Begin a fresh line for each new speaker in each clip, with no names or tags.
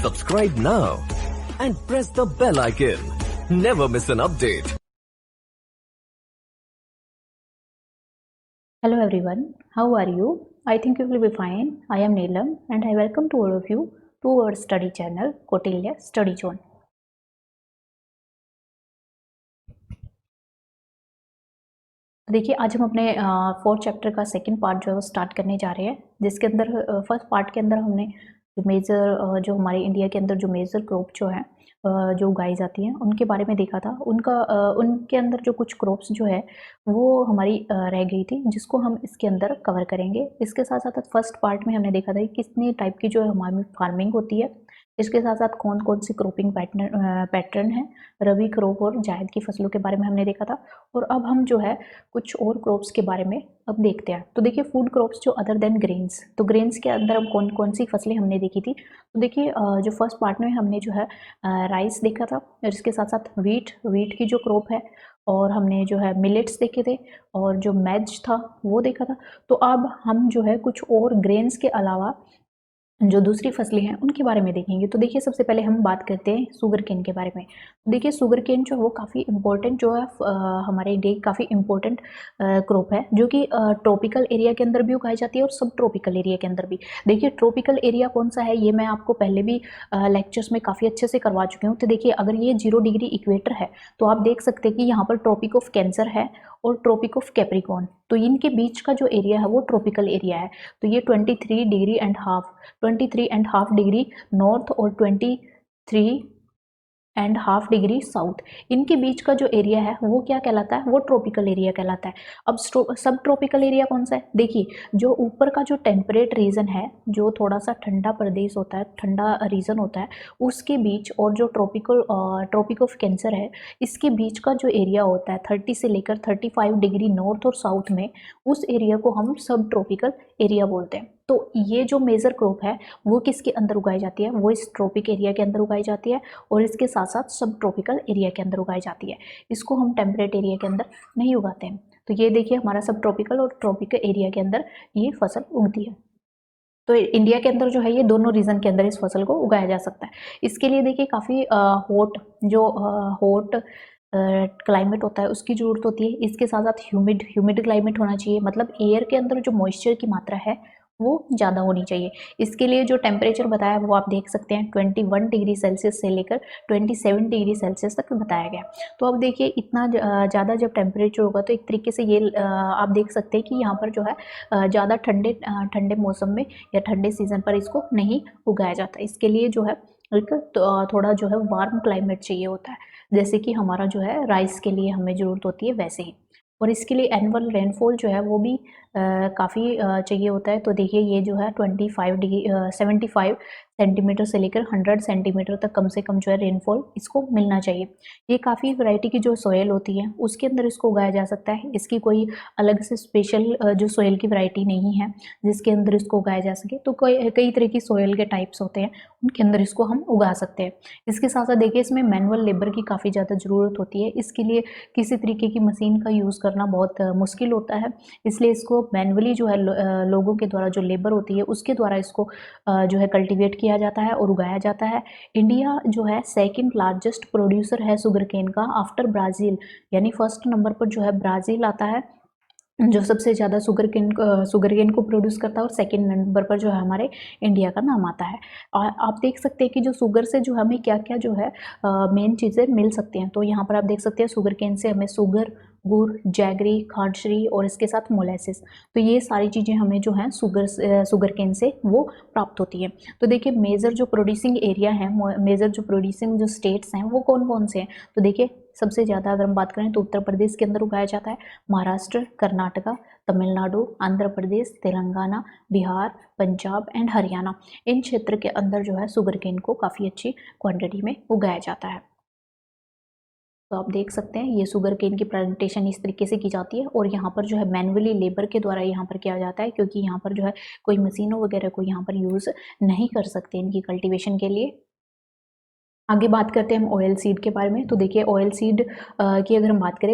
Subscribe now and press the bell icon. Never miss an update.
Hello everyone, how are you? I think you will be fine. I am Neelam and I welcome to all of you to our study channel Kautilya Study Zone. देखिए आज हम अपने fourth chapter का second part जो है वो start करने जा रहे हैं, जिसके अंदर फर्स्ट पार्ट के अंदर हमने जो मेजर जो हमारे इंडिया के अंदर जो मेजर क्रॉप जो है जो उगाई जाती हैं उनके बारे में देखा था। उनके अंदर जो कुछ क्रॉप्स जो है वो हमारी रह गई थी, जिसको हम इसके अंदर कवर करेंगे। इसके साथ साथ फर्स्ट पार्ट में हमने देखा था कि कितनी टाइप की जो है हमारी फार्मिंग होती है, इसके साथ साथ कौन कौन सी क्रॉपिंग पैटर्न है, रबी क्रॉप और जायद की फसलों के बारे में हमने देखा था। और अब हम जो है कुछ और क्रॉप्स के बारे में अब देखते हैं। तो देखिए फूड क्रॉप्स जो अदर देन ग्रेन्स, तो ग्रेन्स के अंदर हम कौन कौन सी फसलें हमने देखी थी। तो देखिए जो फर्स्ट पार्ट में हमने जो है राइस देखा था, और इसके साथ साथ वीट की जो क्रॉप है, और हमने जो है मिलेट्स देखे थे, और जो मैज था वो देखा था। तो अब हम जो है कुछ और ग्रेन्स के अलावा जो दूसरी फसलें हैं उनके बारे में देखेंगे। तो देखिए सबसे पहले हम बात करते हैं शुगर केन के बारे में। देखिए शुगर केन जो है वो काफ़ी इम्पोर्टेंट जो है हमारे इंडिया की काफ़ी इम्पोर्टेंट क्रॉप है, जो कि ट्रॉपिकल एरिया के अंदर भी उगाई जाती है और सब ट्रॉपिकल एरिया के अंदर भी। देखिए ट्रॉपिकल एरिया कौन सा है ये मैं आपको पहले भी लेक्चर्स में काफ़ी अच्छे से करवा चुकी हूँ। तो देखिए अगर ये 0 डिग्री इक्वेटर है तो आप देख सकते हैं कि यहाँ पर ट्रॉपिक ऑफ कैंसर है और ट्रॉपिक ऑफ कैप्रिकॉर्न, तो इनके बीच का जो एरिया है वो ट्रॉपिकल एरिया है। तो ये 23.5 डिग्री नॉर्थ और 23.5 डिग्री साउथ, इनके बीच का जो एरिया है वो क्या कहलाता है, वो ट्रॉपिकल एरिया कहलाता है। अब सब ट्रॉपिकल एरिया कौन सा है, देखिए जो ऊपर का जो टेम्परेट रीजन है, जो थोड़ा सा ठंडा प्रदेश होता है, ठंडा रीजन होता है, उसके बीच और जो ट्रॉपिक ऑफ कैंसर है, इसके बीच का जो एरिया होता है 30 से लेकर 35 डिग्री नॉर्थ और साउथ में, उस एरिया को हम सब ट्रॉपिकल एरिया बोलते हैं। तो ये जो मेजर क्रॉप है वो किसके अंदर उगाई जाती है, वो इस ट्रॉपिक एरिया के अंदर उगाई जाती है, और इसके साथ साथ सब ट्रॉपिकल एरिया के अंदर उगाई जाती है। इसको हम टेम्परेट एरिया के अंदर नहीं उगाते हैं। तो ये देखिए हमारा सब ट्रॉपिकल और ट्रॉपिकल एरिया के अंदर ये फसल उगती है। तो इंडिया के अंदर जो है ये दोनों रीजन के अंदर इस फसल को उगाया जा सकता है। इसके लिए देखिए काफ़ी हॉट क्लाइमेट होता है उसकी ज़रूरत होती है। इसके साथ साथ ह्यूमिड क्लाइमेट होना चाहिए, मतलब एयर के अंदर जो मॉइस्चर की मात्रा है वो ज़्यादा होनी चाहिए। इसके लिए जो टेम्परेचर बताया वो आप देख सकते हैं 21 डिग्री सेल्सियस से लेकर 27 डिग्री सेल्सियस तक बताया गया। तो अब देखिए इतना ज़्यादा जब टेम्परेचर होगा तो एक तरीके से ये आप देख सकते हैं कि यहाँ पर जो है ज़्यादा ठंडे मौसम में या ठंडे सीजन पर इसको नहीं उगाया जाता। इसके लिए जो है एक थोड़ा जो है वार्म क्लाइमेट चाहिए होता है, जैसे कि हमारा जो है राइस के लिए हमें ज़रूरत होती है वैसे ही। और इसके लिए एनुअल रेनफॉल जो है वो भी काफ़ी चाहिए होता है। तो देखिए ये जो है 75 सेंटीमीटर से लेकर 100 सेंटीमीटर तक कम से कम जो है रेनफॉल इसको मिलना चाहिए। ये काफ़ी वैरायटी की जो सोयल होती है उसके अंदर इसको उगाया जा सकता है। इसकी कोई अलग से स्पेशल जो सोयल की वैरायटी नहीं है जिसके अंदर इसको उगाया जा सके। तो कई तरह की सोयल के टाइप्स होते हैं, उनके अंदर इसको हम उगा सकते हैं। इसके साथ साथ देखिए इसमें मैनुअल लेबर की काफ़ी ज़्यादा ज़रूरत होती है। इसके लिए किसी तरीके की मशीन का यूज़ करना बहुत मुश्किल होता है, इसलिए इसको मैनुअली जो है लोगों के द्वारा जो लेबर होती है उसके द्वारा इसको जो है कल्टीवेट किया जाता है और उगाया जाता है। इंडिया जो है सेकंड लार्जेस्ट प्रोड्यूसर है शुगर केन का आफ्टर ब्राज़ील, यानी फर्स्ट नंबर पर जो है ब्राज़ील आता है जो सबसे ज़्यादा शुगर केन को प्रोड्यूस करता है, और सेकंड नंबर पर जो है हमारे इंडिया का नाम आता है। और आप देख सकते हैं कि जो शुगर से जो हमें क्या क्या जो है मेन चीज़ें मिल सकती हैं। तो यहाँ पर आप देख सकते हैं शुगर केन से हमें शुगर, गुड़, जैगरी, खांडश्री और इसके साथ मोलेसिस, तो ये सारी चीज़ें हमें जो है शुगर केन से वो प्राप्त होती है। तो देखिए मेजर जो प्रोड्यूसिंग एरिया है, मेजर जो प्रोड्यूसिंग जो स्टेट्स हैं वो कौन कौन से हैं। तो देखिए सबसे ज़्यादा अगर हम बात करें तो उत्तर प्रदेश के अंदर उगाया जाता है, महाराष्ट्र, कर्नाटका, तमिलनाडु, आंध्र प्रदेश, तेलंगाना, बिहार, पंजाब एंड हरियाणा, इन क्षेत्र के अंदर जो है शुगर केन को काफ़ी अच्छी क्वांटिटी में उगाया जाता है। तो आप देख सकते हैं ये शुगर केन की प्लांटेशन इस तरीके से की जाती है, और यहाँ पर जो है मैनुअली लेबर के द्वारा यहाँ पर किया जाता है, क्योंकि यहाँ पर जो है कोई मशीनों वगैरह को यहाँ पर यूज़ नहीं कर सकते इनकी कल्टीवेशन के लिए। आगे बात करते हैं हम ऑयल सीड के बारे में। तो देखिए ऑयल सीड की अगर हम बात करें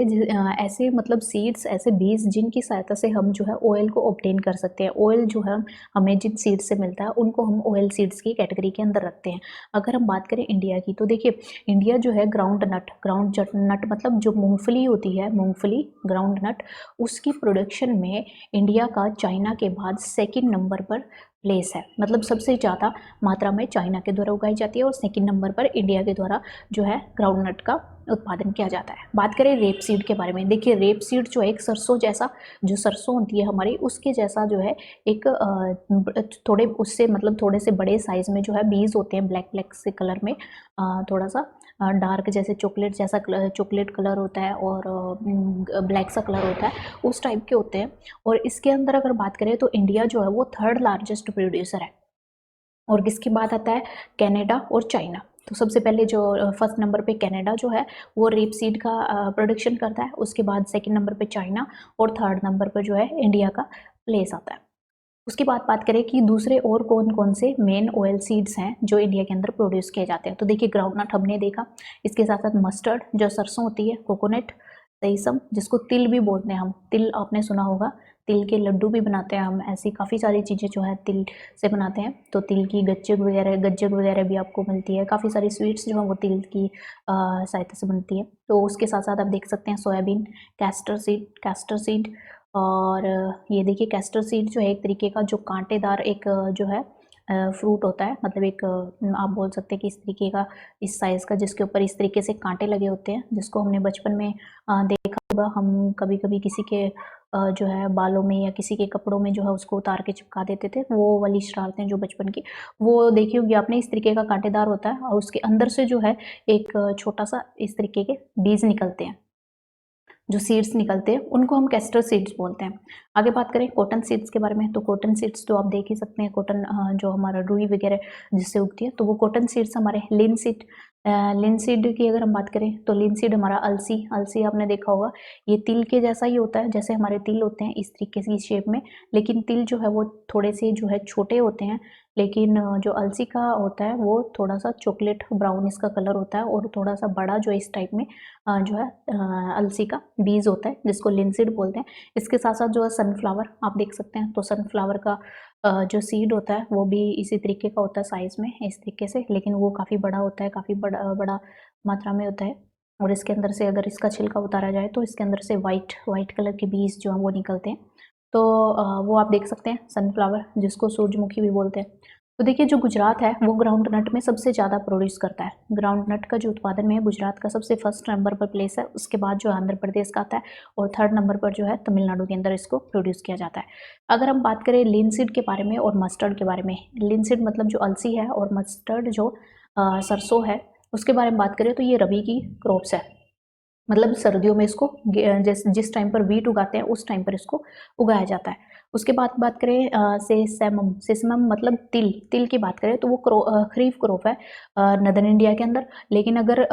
ऐसे मतलब सीड्स, ऐसे बीज जिनकी सहायता से हम जो है ऑयल को ऑब्टेन कर सकते हैं। ऑयल जो है हमें जिन सीड से मिलता है उनको हम ऑयल सीड्स की कैटेगरी के अंदर रखते हैं। अगर हम बात करें इंडिया की, तो देखिए इंडिया जो है ग्राउंड नट मतलब जो मूंगफली होती है, मूंगफली ग्राउंड नट, उसकी प्रोडक्शन में इंडिया का चाइना के बाद सेकेंड नंबर पर प्लेस है। मतलब सबसे ज़्यादा मात्रा में चाइना के द्वारा उगाई जाती है और सेकंड नंबर पर इंडिया के द्वारा जो है ग्राउंडनट का उत्पादन किया जाता है। बात करें रेप सीड के बारे में, देखिए रेप सीड जो है एक सरसों जैसा, जो सरसों होती है हमारी उसके जैसा जो है एक थोड़े उससे मतलब थोड़े से बड़े साइज में जो है बीज होते हैं, ब्लैक ब्लैक से कलर में, थोड़ा सा डार्क जैसे चॉकलेट जैसा चॉकलेट कलर होता है और ब्लैक सा कलर होता है, उस टाइप के होते हैं। और इसके अंदर अगर बात करें तो इंडिया जो है वो थर्ड लार्जेस्ट प्रोड्यूसर है। और किसके बाद आता है, कनाडा और चाइना। तो सबसे पहले जो फर्स्ट नंबर पे कनाडा जो है वो रेप सीड का प्रोडक्शन करता है, उसके बाद सेकंड नंबर पे चाइना और थर्ड नंबर पर जो है इंडिया का प्लेस आता है। उसके बाद बात करें कि दूसरे और कौन कौन से मेन ऑयल सीड्स हैं जो इंडिया के अंदर प्रोड्यूस किए जाते हैं। तो देखिए ग्राउंडनट हमने देखा, इसके साथ साथ मस्टर्ड जो सरसों होती है, कोकोनट, सेसम जिसको तिल भी बोलते हैं हम, तिल आपने सुना होगा, तिल के लड्डू भी बनाते हैं हम, ऐसी काफ़ी सारी चीज़ें जो है तिल से बनाते हैं। तो तिल की गज्जक वगैरह भी आपको मिलती है, काफ़ी सारी स्वीट्स जो है वो तिल की सहायता से बनती है। तो उसके साथ साथ आप देख सकते हैं सोयाबीन, कैस्टर सीड और ये देखिए कैस्टर सीड जो है एक तरीके का जो कांटेदार एक जो है फ्रूट होता है, मतलब एक आप बोल सकते हैं कि इस तरीके का, इस साइज़ का, जिसके ऊपर इस तरीके से कांटे लगे होते हैं, जिसको हमने बचपन में देखा होगा। हम कभी कभी किसी के जो है बालों में या किसी के कपड़ों में जो है उसको उतार के चिपका देते थे, वो वाली शरारतें जो बचपन की, वो देखी होगी आपने। इस तरीके का कांटेदार होता है और उसके अंदर से जो है एक छोटा सा इस तरीके के बीज निकलते हैं, जो सीड्स निकलते हैं उनको हम कैस्टर सीड्स बोलते हैं। आगे बात करें कॉटन सीड्स के बारे में, तो कॉटन सीड्स तो आप देख ही सकते हैं, कॉटन जो हमारा रुई वगैरह जिससे उगती है, तो वो कॉटन सीड्स हमारे लिनसीड की अगर हम बात करें तो लिनसीड हमारा अलसी आपने देखा होगा, ये तिल के जैसा ही होता है, जैसे हमारे तिल होते हैं इस तरीके की शेप में, लेकिन तिल जो है वो थोड़े से जो है छोटे होते हैं, लेकिन जो अलसी का होता है वो थोड़ा सा चॉकलेट ब्राउन इसका कलर होता है और थोड़ा सा बड़ा जो इस टाइप में जो है अलसी का बीज होता है, जिसको लिनसीड बोलते हैं। इसके साथ साथ जो है सनफ्लावर आप देख सकते हैं, तो सनफ्लावर का जो सीड होता है वो भी इसी तरीके का होता है साइज़ में, इस तरीके से, लेकिन वो काफ़ी बड़ा होता है, काफ़ी बड़ा बड़ा मात्रा में होता है। और इसके अंदर से अगर इसका छिलका उतारा जाए तो इसके अंदर से वाइट वाइट कलर के बीज जो हैं वो निकलते हैं। तो वो आप देख सकते हैं सनफ्लावर, जिसको सूरजमुखी भी बोलते हैं। तो देखिए जो गुजरात है वो ग्राउंड नट में सबसे ज़्यादा प्रोड्यूस करता है। ग्राउंड नट का जो उत्पादन में है गुजरात का सबसे फर्स्ट नंबर पर प्लेस है, उसके बाद जो आंध्र प्रदेश का आता है और थर्ड नंबर पर जो है तमिलनाडु के अंदर इसको प्रोड्यूस किया जाता है। अगर हम बात करें लिनसीड के बारे में और मस्टर्ड के बारे में, लिनसीड मतलब जो अलसी है और मस्टर्ड जो सरसों है, उसके बारे में बात करें तो ये रबी की क्रॉप्स है। मतलब सर्दियों में इसको जिस टाइम पर वीट उगाते हैं उस टाइम पर इसको उगाया जाता है। उसके बाद बात करें सेसमम मतलब तिल की बात करें तो वो खरीफ क्रॉप है नदर्न इंडिया के अंदर, लेकिन अगर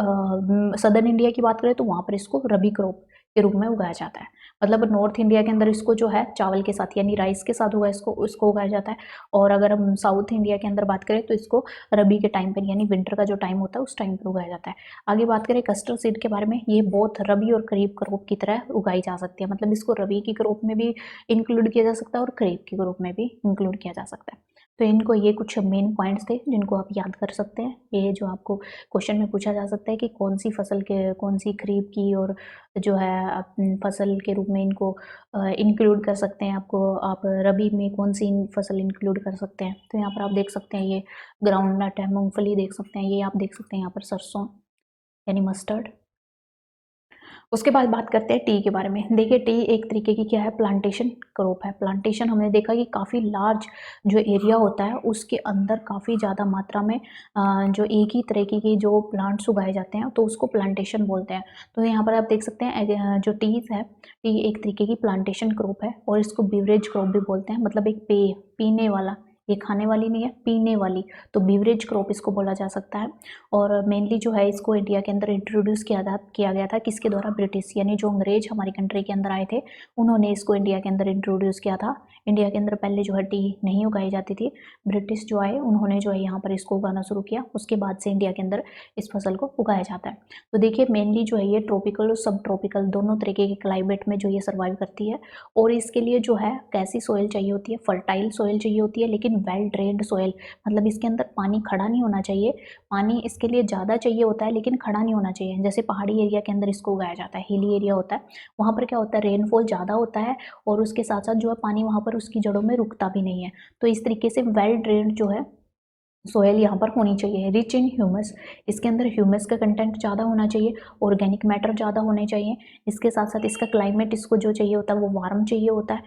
सदर्न इंडिया की बात करें तो वहाँ पर इसको रबी क्रॉप के रूप में उगाया जाता है। मतलब नॉर्थ इंडिया के अंदर इसको जो है चावल के साथ यानी राइस के साथ इसको उगाया जाता है, और अगर हम साउथ इंडिया के अंदर बात करें तो इसको रबी के टाइम पर यानी विंटर का जो टाइम होता है उस टाइम पर उगाया जाता है। आगे बात करें कस्टर्ड सीड के बारे में, ये बहुत रबी और खरीफ क्रॉप की तरह उगाई जा सकती है, मतलब इसको रबी की क्रॉप में भी इंक्लूड किया जा सकता है और खरीफ की क्रॉप में भी इंक्लूड किया जा सकता है। तो इनको ये कुछ मेन पॉइंट्स थे जिनको आप याद कर सकते हैं। ये जो आपको क्वेश्चन में पूछा जा सकता है कि कौन सी फसल के कौन सी खरीफ की और जो है फसल के रूप में इनको इंक्लूड कर सकते हैं, आपको आप रबी में कौन सी फसल इंक्लूड कर सकते हैं। तो यहाँ पर आप देख सकते हैं ये ग्राउंड नट है, मूंगफली देख सकते हैं, ये आप देख सकते हैं यहाँ पर सरसों यानी मस्टर्ड। उसके बाद बात करते हैं टी के बारे में। देखिए टी एक तरीके की क्या है, प्लांटेशन क्रॉप है। प्लांटेशन हमने देखा कि काफ़ी लार्ज जो एरिया होता है उसके अंदर काफ़ी ज़्यादा मात्रा में जो एक ही तरीके की जो प्लांट्स उगाए जाते हैं तो उसको प्लांटेशन बोलते हैं। तो यहाँ पर आप देख सकते हैं जो टीज है, टी एक तरीके की प्लांटेशन क्रॉप है और इसको बीवरेज क्रॉप भी बोलते हैं, मतलब एक पीने वाला ये खाने वाली नहीं है, पीने वाली, तो बीवरेज क्रॉप इसको बोला जा सकता है। और मेनली जो है इसको इंडिया के अंदर इंट्रोड्यूस किया गया था किसके द्वारा? ब्रिटिश, यानी जो अंग्रेज हमारी कंट्री के अंदर आए थे उन्होंने इसको इंडिया के अंदर इंट्रोड्यूस किया था। इंडिया के अंदर पहले जो है टी नहीं उगाई जाती थी, ब्रिटिश जो आए उन्होंने जो है यहाँ पर इसको उगाना शुरू किया, उसके बाद से इंडिया के अंदर इस फसल को उगाया जाता है। तो देखिए मेनली जो है ये ट्रॉपिकल और सब ट्रॉपिकल दोनों तरीके के क्लाइमेट में जो ये सर्वाइव करती है। और इसके लिए जो है कैसी सोइल चाहिए होती है? फर्टाइल सोइल चाहिए होती है, लेकिन वेल ड्रेन्ड सोइल, मतलब इसके अंदर पानी खड़ा नहीं होना चाहिए। पानी इसके लिए ज़्यादा चाहिए होता है लेकिन खड़ा नहीं होना चाहिए। जैसे पहाड़ी एरिया के अंदर इसको उगाया जाता है, हिली एरिया होता है, वहाँ पर क्या होता है, रेनफॉल ज़्यादा होता है और उसके साथ साथ जो है पानी वहाँ पर उसकी जड़ों में रुकता भी नहीं है। तो इस तरीके से वेल ड्रेन्ड जो है सोयल यहाँ पर होनी चाहिए। रिच इन ह्यूमस, इसके अंदर ह्यूमस का कंटेंट ज़्यादा होना चाहिए, ऑर्गेनिक मैटर ज़्यादा होने चाहिए। इसके साथ साथ इसका क्लाइमेट इसको जो चाहिए होता है वो वार्म चाहिए होता है।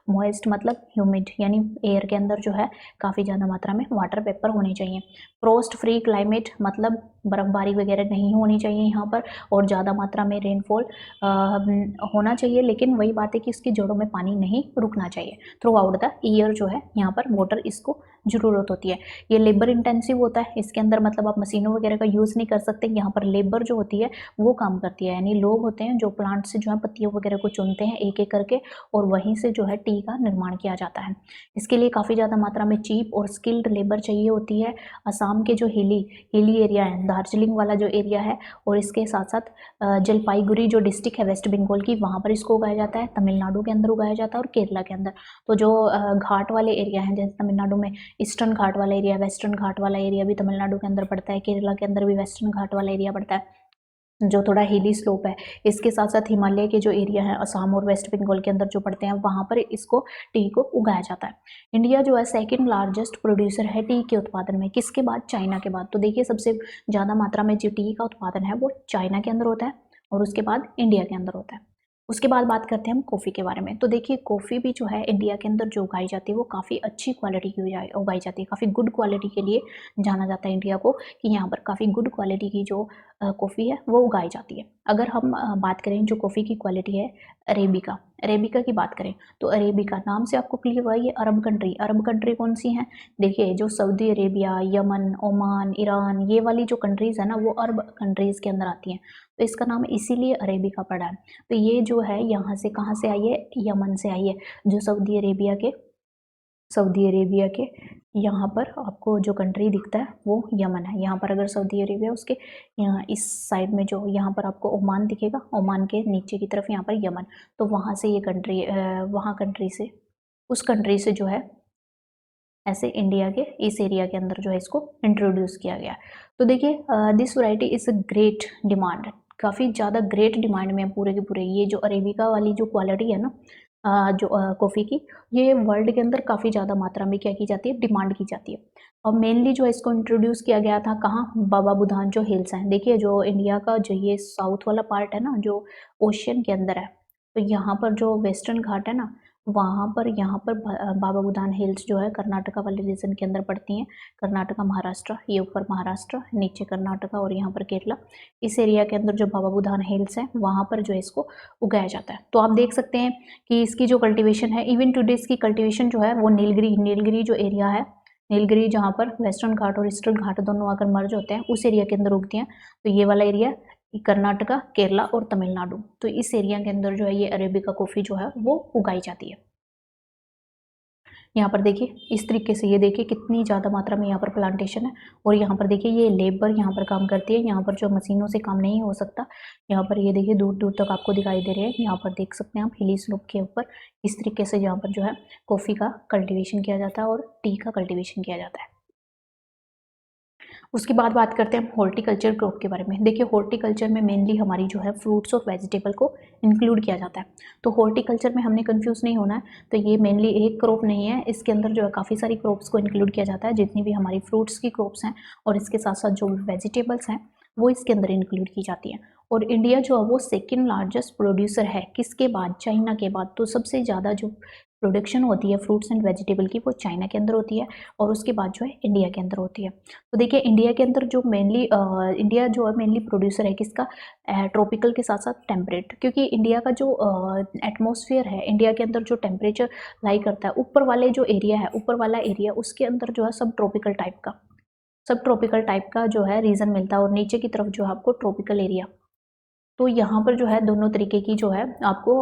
मॉइस्ट मतलब ह्यूमिड, यानी एयर के अंदर जो है काफ़ी ज़्यादा मात्रा में वाटर वेपर होने चाहिए। फ्रोस्ट फ्री क्लाइमेट, मतलब बर्फबारी वगैरह नहीं होनी चाहिए यहाँ पर, और ज़्यादा मात्रा में रेनफॉल होना चाहिए, लेकिन वही बात है कि इसकी जड़ों में पानी नहीं रुकना चाहिए। थ्रू आउट द ईयर जो है यहाँ पर वाटर इसको ज़रूरत होती है। ये लेबर इंटेंसिव होता है, इसके अंदर मतलब आप मशीनों वगैरह का यूज़ नहीं कर सकते। यहाँ पर लेबर जो होती है वो काम करती है, यानी लोग होते हैं जो प्लांट से जो है पत्तियों वगैरह को चुनते हैं एक एक करके, और वहीं से जो है टी का निर्माण किया जाता है। इसके लिए काफ़ी ज़्यादा मात्रा में चीप और स्किल्ड लेबर चाहिए होती है। असम के जो हिली एरिया है, दार्जिलिंग वाला जो एरिया है, और इसके साथ साथ जलपाईगुड़ी जो डिस्ट्रिक्ट है वेस्ट बंगाल की, वहाँ पर इसको उगाया जाता है। तमिलनाडु के अंदर उगाया जाता है और केरला के अंदर। तो जो घाट वाले एरिया हैं, जैसे तमिलनाडु में ईस्टर्न घाट वाला एरिया, वेस्टर्न घाट वाला एरिया भी तमिलनाडु के अंदर पड़ता है, केरला के अंदर भी वेस्टर्न घाट वाला एरिया पड़ता है जो थोड़ा हिली स्लोप है। इसके साथ साथ हिमालय के जो एरिया है असम और वेस्ट बंगाल के अंदर जो पड़ते हैं, वहाँ पर इसको टी को उगाया जाता है। इंडिया जो है सेकंड लार्जेस्ट प्रोड्यूसर है टी के उत्पादन में, किसके बाद? चाइना के बाद। तो देखिए सबसे ज़्यादा मात्रा में जो टी का उत्पादन है वो चाइना के अंदर होता है और उसके बाद इंडिया के अंदर होता है। उसके बाद बात करते हैं हम कॉफ़ी के बारे में। तो देखिए कॉफ़ी भी जो है इंडिया के अंदर जो उगाई जाती है वो काफ़ी अच्छी क्वालिटी की उगाई जाती है, काफ़ी गुड क्वालिटी के लिए जाना जाता है इंडिया को, कि यहाँ पर काफ़ी गुड क्वालिटी की जो कॉफ़ी है वो उगाई जाती है। अगर हम बात करें जो कॉफ़ी की क्वालिटी है, अरेबिका की बात करें तो अरेबिका नाम से आपको क्लियर हुआ, ये अरब कंट्री कौन सी हैं? देखिए जो Saudi Arabia, Yemen, Oman, Iran, ये वाली जो कंट्रीज़ है ना वो अरब कंट्रीज़ के अंदर आती हैं, तो इसका नाम इसीलिए अरेबिका पड़ा है। तो ये जो है यहाँ से कहाँ से आई है? यमन से आई है। जो सऊदी अरेबिया के यहाँ पर आपको जो कंट्री दिखता है वो यमन है। यहाँ पर अगर सऊदी अरेबिया, उसके यहाँ इस साइड में जो यहाँ पर आपको ओमान दिखेगा, ओमान के नीचे की तरफ यहाँ पर यमन, तो वहाँ से ये कंट्री उस कंट्री से जो है ऐसे इंडिया के इस एरिया के अंदर जो है इसको इंट्रोड्यूस किया गया। तो देखिए this variety is a great demand, काफ़ी ज़्यादा ग्रेट डिमांड में पूरे के पूरे। ये जो अरेबिका वाली जो क्वालिटी है ना जो कॉफ़ी की, ये वर्ल्ड के अंदर काफ़ी ज़्यादा मात्रा में क्या की जाती है? डिमांड की जाती है। और मेनली जो है इसको इंट्रोड्यूस किया गया था कहाँ? बाबा बुधान जो हिल्स हैं। देखिए जो इंडिया का जो ये साउथ वाला पार्ट है ना जो ओशियन के अंदर है, तो यहाँ पर जो वेस्टर्न घाट है ना वहाँ पर यहाँ पर बाबा बुधान हिल्स जो है कर्नाटका वाले रीजन के अंदर पड़ती हैं। कर्नाटका, महाराष्ट्र, ये ऊपर महाराष्ट्र, नीचे कर्नाटका और यहाँ पर केरला, इस एरिया के अंदर जो बाबा बुधान हिल्स है वहाँ पर जो है इसको उगाया जाता है। तो आप देख सकते हैं कि इसकी जो कल्टीवेशन है, इवन टुडे इसकी कल्टीवेशन जो है वो नीलगिरी जो एरिया है, नीलगिरी जहाँ पर वेस्टर्न घाट और ईस्टर्न घाट दोनों आकर मर्ज होते हैं उस एरिया के अंदर उगती हैं। तो ये वाला एरिया कर्नाटका, केरला और तमिलनाडु, तो इस एरिया के अंदर जो है ये अरेबिका कॉफ़ी जो है वो उगाई जाती है। यहाँ पर देखिए इस तरीके से, ये देखिए कितनी ज़्यादा मात्रा में यहाँ पर प्लांटेशन है, और यहाँ पर देखिए ये लेबर यहाँ पर काम करती है, यहाँ पर जो मशीनों से काम नहीं हो सकता। यहाँ पर ये देखिए दूर दूर तक आपको दिखाई दे रहे हैं, यहाँ पर देख सकते हैं आप हिली स्लोप के ऊपर इस तरीके से यहाँ पर जो है कॉफ़ी का कल्टीवेशन किया जाता है और टी का कल्टीवेशन किया जाता है। उसके बाद बात करते हैं हम हॉर्टिकल्चर क्रॉप के बारे में। देखिए हॉर्टिकल्चर में मेनली हमारी जो है फ्रूट्स और वेजिटेबल को इंक्लूड किया जाता है। तो हॉर्टिकल्चर में हमने कंफ्यूज नहीं होना है, तो ये मेनली एक क्रॉप नहीं है, इसके अंदर जो है काफ़ी सारी क्रॉप्स को इंक्लूड किया जाता है, जितनी भी हमारी फ्रूट्स की क्रॉप्स हैं और इसके साथ साथ जो वेजिटेबल्स हैं वो इसके अंदर इंक्लूड की जाती हैं। और इंडिया जो है वो सेकेंड लार्जेस्ट प्रोड्यूसर है, किसके बाद? चाइना के बाद। तो सबसे ज़्यादा जो प्रोडक्शन होती है फ्रूट्स एंड वेजिटेबल की, वो चाइना के अंदर होती है और उसके बाद जो है इंडिया के अंदर होती है। तो देखिए इंडिया के अंदर जो मेनली इंडिया जो है मेनली प्रोड्यूसर है किसका, ट्रॉपिकल के साथ साथ टेम्परेट, क्योंकि इंडिया का जो एटमॉस्फेयर है, इंडिया के अंदर जो टेम्परेचर लाई करता है, ऊपर वाले जो एरिया है, ऊपर वाला एरिया उसके अंदर जो है सब ट्रॉपिकल टाइप का जो है रीजन मिलता है और नीचे की तरफ जो है आपको ट्रॉपिकल एरिया। तो यहाँ पर जो है दोनों तरीके की जो है आपको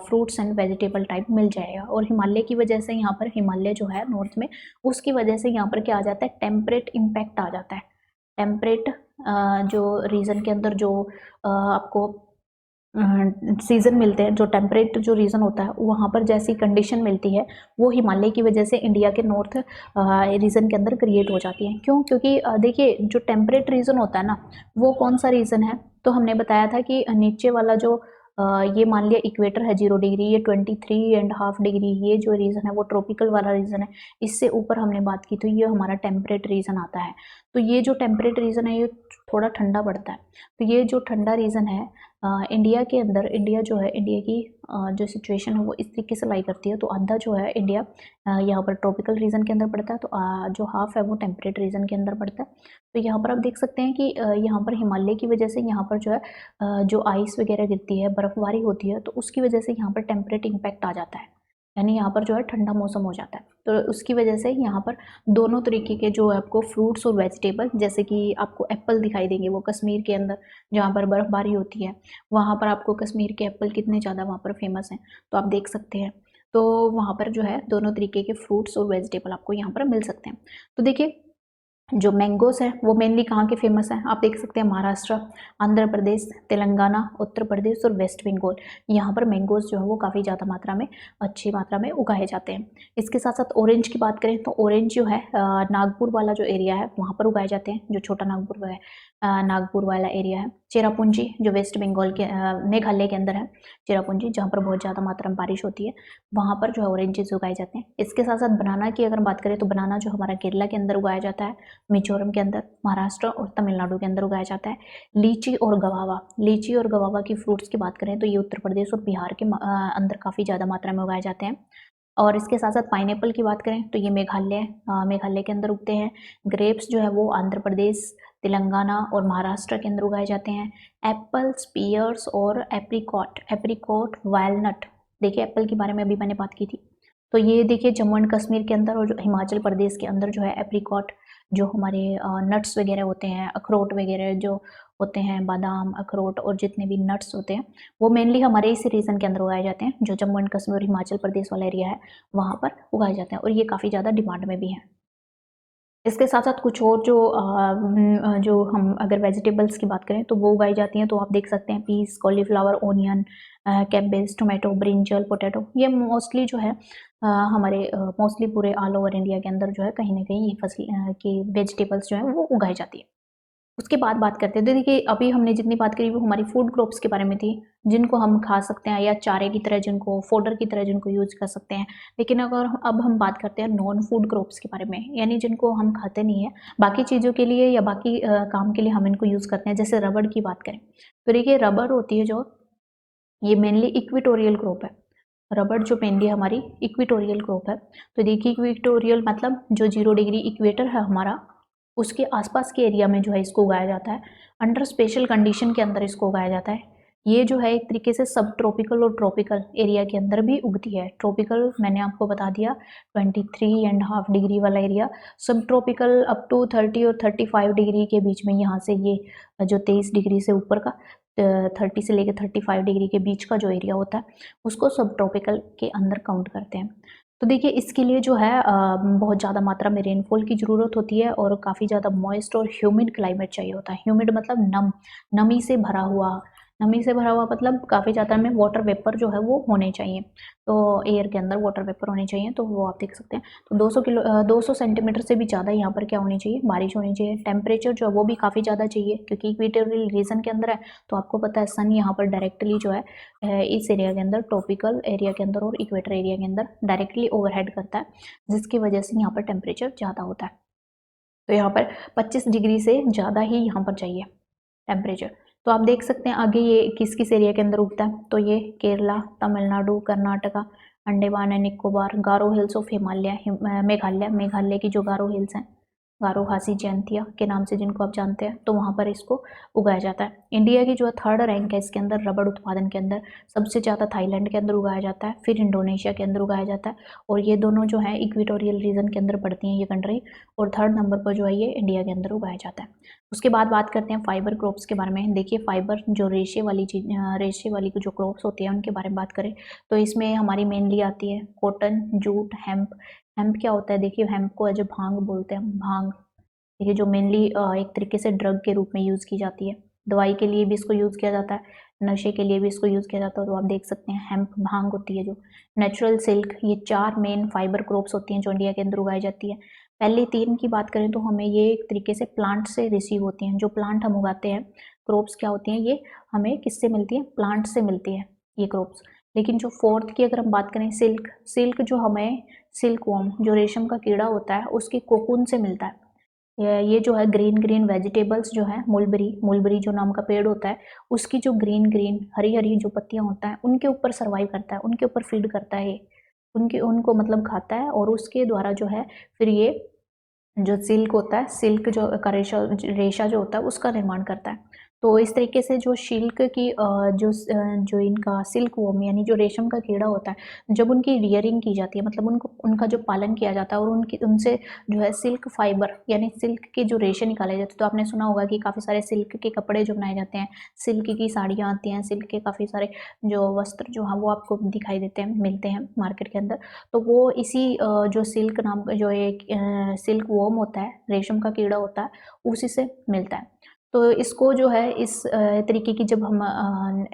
फ्रूट्स एंड वेजिटेबल टाइप मिल जाएगा। और हिमालय की वजह से यहाँ पर हिमालय जो है नॉर्थ में, उसकी वजह से यहाँ पर क्या आ जाता है, टेम्परेट इम्पैक्ट आ जाता है। टेम्परेट जो रीजन के अंदर जो आपको सीज़न मिलते हैं, जो टेम्परेट जो रीजन होता है वहाँ पर जैसी कंडीशन मिलती है वो हिमालय की वजह से इंडिया के नॉर्थ रीजन के अंदर क्रिएट हो जाती है। क्यों? क्योंकि देखिए जो टेम्परेट रीजन होता है ना, वो कौन सा रीजन है, तो हमने बताया था कि नीचे वाला जो ये मान लिया इक्वेटर है 0 डिग्री, ये 23.5 डिग्री, ये जो रीजन है वो ट्रॉपिकल वाला रीजन है। इससे ऊपर हमने बात की तो ये हमारा टेम्परेट रीजन आता है। तो ये जो टेम्परेट रीजन है ये थोड़ा ठंडा पड़ता है। तो ये जो ठंडा रीजन है इंडिया के अंदर, इंडिया जो है, इंडिया की जो सिचुएशन है वो इस तरीके से लाई करती है। तो आधा जो है इंडिया यहाँ पर ट्रॉपिकल रीजन के अंदर पड़ता है, तो जो हाफ है वो टेम्परेट रीजन के अंदर पड़ता है। तो यहाँ पर आप देख सकते हैं कि यहाँ पर हिमालय की वजह से यहाँ पर जो है जो आइस वगैरह गिरती है, बर्फबारी होती है, तो उसकी वजह से यहाँ पर टेम्परेट इम्पैक्ट आ जाता है, यानी यहाँ पर जो है ठंडा मौसम हो जाता है। तो उसकी वजह से यहाँ पर दोनों तरीके के जो है आपको फ्रूट्स और वेजिटेबल, जैसे कि आपको एप्पल दिखाई देंगे, वो कश्मीर के अंदर जहाँ पर बर्फबारी होती है वहाँ पर आपको कश्मीर के एप्पल कितने ज़्यादा वहाँ पर फेमस हैं, तो आप देख सकते हैं। तो वहाँ पर जो है दोनों तरीके के फ्रूट्स और वेजिटेबल आपको यहाँ पर मिल सकते हैं। तो देखिए जो मैंगोस है वो मेनली कहाँ के फेमस हैं, आप देख सकते हैं महाराष्ट्र, आंध्र प्रदेश, तेलंगाना, उत्तर प्रदेश और वेस्ट बंगाल। यहाँ पर मैंगोस जो है वो काफ़ी ज़्यादा मात्रा में, अच्छी मात्रा में उगाए जाते हैं। इसके साथ साथ ऑरेंज की बात करें तो ऑरेंज जो है नागपुर वाला जो एरिया है वहाँ पर उगाए जाते हैं, जो छोटा नागपुर है, नागपुर वाला एरिया है। चेरापूंजी जो वेस्ट बंगाल के मेघालय के अंदर है, चेरापूंजी जहाँ पर बहुत ज़्यादा मात्रा में बारिश होती है, वहाँ पर जो है ऑरेंजेस उगाए जाते हैं। इसके साथ साथ बनाना की अगर बात करें तो बनाना जो हमारा केरला के अंदर उगाया जाता है, मिजोरम के अंदर, महाराष्ट्र और तमिलनाडु के अंदर उगाया जाता है। लीची और गवावा की फ्रूट्स की बात करें तो ये उत्तर प्रदेश और बिहार के अंदर काफ़ी ज़्यादा मात्रा में उगाए जाते हैं। और इसके साथ साथ पाइनएप्पल की बात करें तो ये मेघालय के अंदर उगते हैं। ग्रेप्स जो है वो आंध्र प्रदेश, तेलंगाना और महाराष्ट्र के अंदर उगाए जाते हैं। एप्पल्स, पियर्स और एप्रिकॉट, वालनट, देखिए एप्पल के बारे में अभी मैंने बात की थी। तो ये देखिए जम्मू एंड कश्मीर के अंदर और जो हिमाचल प्रदेश के अंदर जो है एप्रिकॉट, जो हमारे नट्स वगैरह होते हैं, अखरोट वगैरह जो होते हैं, बादाम, अखरोट और जितने भी नट्स होते हैं वो मेनली हमारे इस रीजन के अंदर उगाए जाते हैं, जो जम्मू एंड कश्मीर और हिमाचल प्रदेश वाला एरिया है वहाँ पर उगाए जाते हैं और ये काफ़ी ज़्यादा डिमांड में भी हैं। इसके साथ साथ कुछ और जो हम अगर वेजिटेबल्स की बात करें तो वो उगाई जाती हैं, तो आप देख सकते हैं peas, cauliflower, onion, cabbage, tomato, brinjal, potato, ये मोस्टली जो है हमारे मोस्टली पूरे ऑल ओवर इंडिया के अंदर जो है कहीं ना कहीं ये फसल की वेजिटेबल्स जो है वो उगाई जाती है। उसके बाद बात करते हैं तो देखिए अभी हमने जितनी बात करी वो हमारी फूड क्रॉप्स के बारे में थी, जिनको हम खा सकते हैं या चारे की तरह, जिनको फोडर की तरह जिनको यूज कर सकते हैं। लेकिन अगर अब हम बात करते हैं नॉन फूड क्रॉप्स के बारे में, यानी जिनको हम खाते नहीं है, बाकी चीज़ों के लिए या बाकी काम के लिए हम इनको यूज़ करते हैं। जैसे रबड़ की बात करें तो देखिए रबड़ होती है जो, ये मेनली इक्विटोरियल क्रॉप है। रबड़ जो मेनली हमारी इक्विटोरियल क्रॉप है। तो देखिए इक्विटोरियल मतलब जो 0 डिग्री इक्वेटर है हमारा, उसके आसपास के एरिया में जो है इसको उगाया जाता है। अंडर स्पेशल कंडीशन के अंदर इसको उगाया जाता है। ये जो है एक तरीके से सब ट्रॉपिकल और ट्रॉपिकल एरिया के अंदर भी उगती है। ट्रॉपिकल मैंने आपको बता दिया 23.5 डिग्री वाला एरिया, सब ट्रॉपिकल अप टू 30 और 35 डिग्री के बीच में, यहाँ से ये जो 23 डिग्री से ऊपर का 30 से लेकर 35 डिग्री के बीच का जो एरिया होता है उसको सब ट्रॉपिकल के अंदर काउंट करते हैं। तो देखिए इसके लिए जो है बहुत ज़्यादा मात्रा में रेनफॉल की ज़रूरत होती है और काफ़ी ज़्यादा मॉइस्ट और ह्यूमिड क्लाइमेट चाहिए होता है। ह्यूमिड मतलब नमी से भरा हुआ, मतलब काफ़ी ज़्यादा में वाटर वेपर जो है वो होने चाहिए। तो एयर के अंदर वाटर वेपर होने चाहिए, तो वो आप देख सकते हैं। तो 200 सेंटीमीटर से भी ज़्यादा यहाँ पर क्या होनी चाहिए, बारिश होनी चाहिए। टेम्परेचर जो है वो भी काफ़ी ज़्यादा चाहिए, क्योंकि इक्वेटोरियल रीजन के अंदर है, तो आपको पता है सन यहाँ पर डायरेक्टली जो है इस एरिया के अंदर, ट्रॉपिकल एरिया के अंदर और इक्वेटर एरिया के अंदर डायरेक्टली ओवरहेड करता है, जिसकी वजह से यहाँ पर टेम्परेचर ज़्यादा होता है। तो यहाँ पर 25 डिग्री से ज़्यादा ही यहाँ पर चाहिए टेम्परेचर। तो आप देख सकते हैं आगे ये किस किस एरिया के अंदर उगता है। तो ये Kerala, Tamil Nadu, Karnataka, Andaman and Nicobar, Garo hills of Himalaya, Meghalaya की जो गारो हिल्स हैं, गारो खासी जयंतिया के नाम से जिनको आप जानते हैं, तो वहाँ पर इसको उगाया जाता है। इंडिया की जो है 3rd रैंक है इसके अंदर रबड़ उत्पादन के अंदर, सबसे ज़्यादा थाईलैंड के अंदर उगाया जाता है, फिर इंडोनेशिया के अंदर उगाया जाता है, और ये दोनों जो है इक्वेटोरियल रीजन के अंदर पड़ती हैं ये कंट्री, और 3rd नंबर पर जो है ये इंडिया के अंदर उगाया जाता है। उसके बाद बात करते हैं फाइबर क्रॉप्स के बारे में। देखिए फाइबर जो रेशे वाली जो क्रॉप्स होती है उनके बारे में बात करें तो इसमें हमारी मेनली आती है कॉटन, जूट, हेम्प। हेम्प क्या होता है, देखिए हेम्प को एज ए भांग बोलते हैं, भांग। देखिए जो मेनली एक तरीके से ड्रग के रूप में यूज़ की जाती है, दवाई के लिए भी इसको यूज़ किया जाता है, नशे के लिए भी इसको यूज़ किया जाता है। तो आप देख सकते हैं हेम्प भांग होती है जो। नेचुरल सिल्क, ये 4 मेन फाइबर क्रॉप्स होती हैं जो इंडिया के अंदर उगाई जाती है। पहले 3 की बात करें तो हमें ये एक तरीके से प्लांट से रिसीव होती हैं, जो प्लांट हम उगाते हैं क्रॉप्स क्या होती हैं, ये हमें किससे मिलती है, प्लांट से मिलती है ये क्रॉप्स। लेकिन जो 4th की अगर हम बात करें सिल्क, सिल्क जो हमें सिल्क वॉर्म जो रेशम का कीड़ा होता है उसके कोकून से मिलता है। ये जो है ग्रीन ग्रीन वेजिटेबल्स जो है, मुलबरी जो नाम का पेड़ होता है उसकी जो ग्रीन ग्रीन हरी हरी जो पत्तियां होता है उनके ऊपर सर्वाइव करता है, उनके ऊपर फीड करता है ये, उनको मतलब खाता है, और उसके द्वारा जो है फिर ये जो सिल्क होता है, सिल्क जो का रेशा जो होता है उसका निर्माण करता है। तो इस तरीके से जो सिल्क की जो इनका सिल्क वॉर्म यानी जो रेशम का कीड़ा होता है, जब उनकी रियरिंग की जाती है, मतलब उनका जो पालन किया जाता है और उनसे जो है सिल्क फाइबर यानी सिल्क के जो रेशे निकाले जाते हैं। तो आपने सुना होगा कि काफ़ी सारे सिल्क के कपड़े जो बनाए जाते हैं, सिल्क की साड़ियाँ आती हैं, सिल्क के काफ़ी सारे जो वस्त्र जो हैं वो आपको दिखाई देते हैं, मिलते हैं मार्केट के अंदर। तो वो इसी जो सिल्क नाम का जो एक सिल्क वॉर्म होता है, रेशम का कीड़ा होता है, उसी से मिलता है। तो इसको जो है इस तरीके की जब हम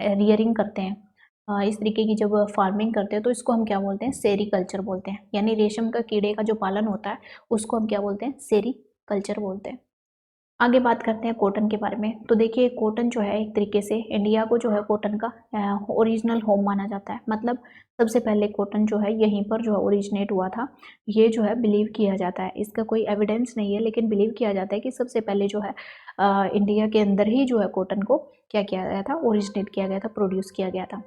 रियरिंग करते हैं, इस तरीके की जब फार्मिंग करते हैं तो इसको हम क्या बोलते हैं, सेरीकल्चर बोलते हैं। यानी रेशम का कीड़े का जो पालन होता है उसको हम क्या बोलते हैं, सेरीकल्चर बोलते हैं। आगे बात करते हैं कॉटन के बारे में। तो देखिए कॉटन जो है एक तरीके से इंडिया को जो है कॉटन का ओरिजिनल होम माना जाता है। मतलब सबसे पहले कॉटन जो है यहीं पर जो है ओरिजिनेट हुआ था, ये जो है बिलीव किया जाता है। इसका कोई एविडेंस नहीं है लेकिन बिलीव किया जाता है कि सबसे पहले जो है इंडिया के अंदर ही जो है कॉटन को क्या किया गया था, ओरिजिनेट किया गया था, प्रोड्यूस किया गया था।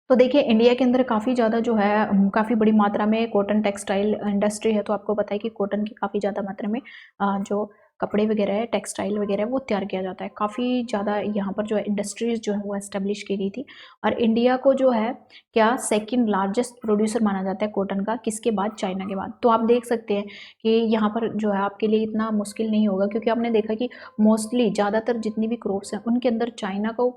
तो देखिए इंडिया के अंदर काफ़ी ज़्यादा जो है काफ़ी बड़ी मात्रा में कॉटन टेक्सटाइल इंडस्ट्री है। तो आपको पता है कि कॉटन की काफ़ी ज़्यादा मात्रा में जो कपड़े वगैरह है, टेक्सटाइल वगैरह है, वो तैयार किया जाता है। काफ़ी ज़्यादा यहाँ पर जो है इंडस्ट्रीज़ जो है वो एस्टेब्लिश की गई थी। और इंडिया को जो है क्या सेकंड लार्जेस्ट प्रोड्यूसर माना जाता है कॉटन का, किसके बाद, चाइना के बाद। तो आप देख सकते हैं कि यहाँ पर जो है आपके लिए इतना मुश्किल नहीं होगा, क्योंकि आपने देखा कि मोस्टली ज़्यादातर जितनी भी क्रॉप्स हैं उनके अंदर चाइना को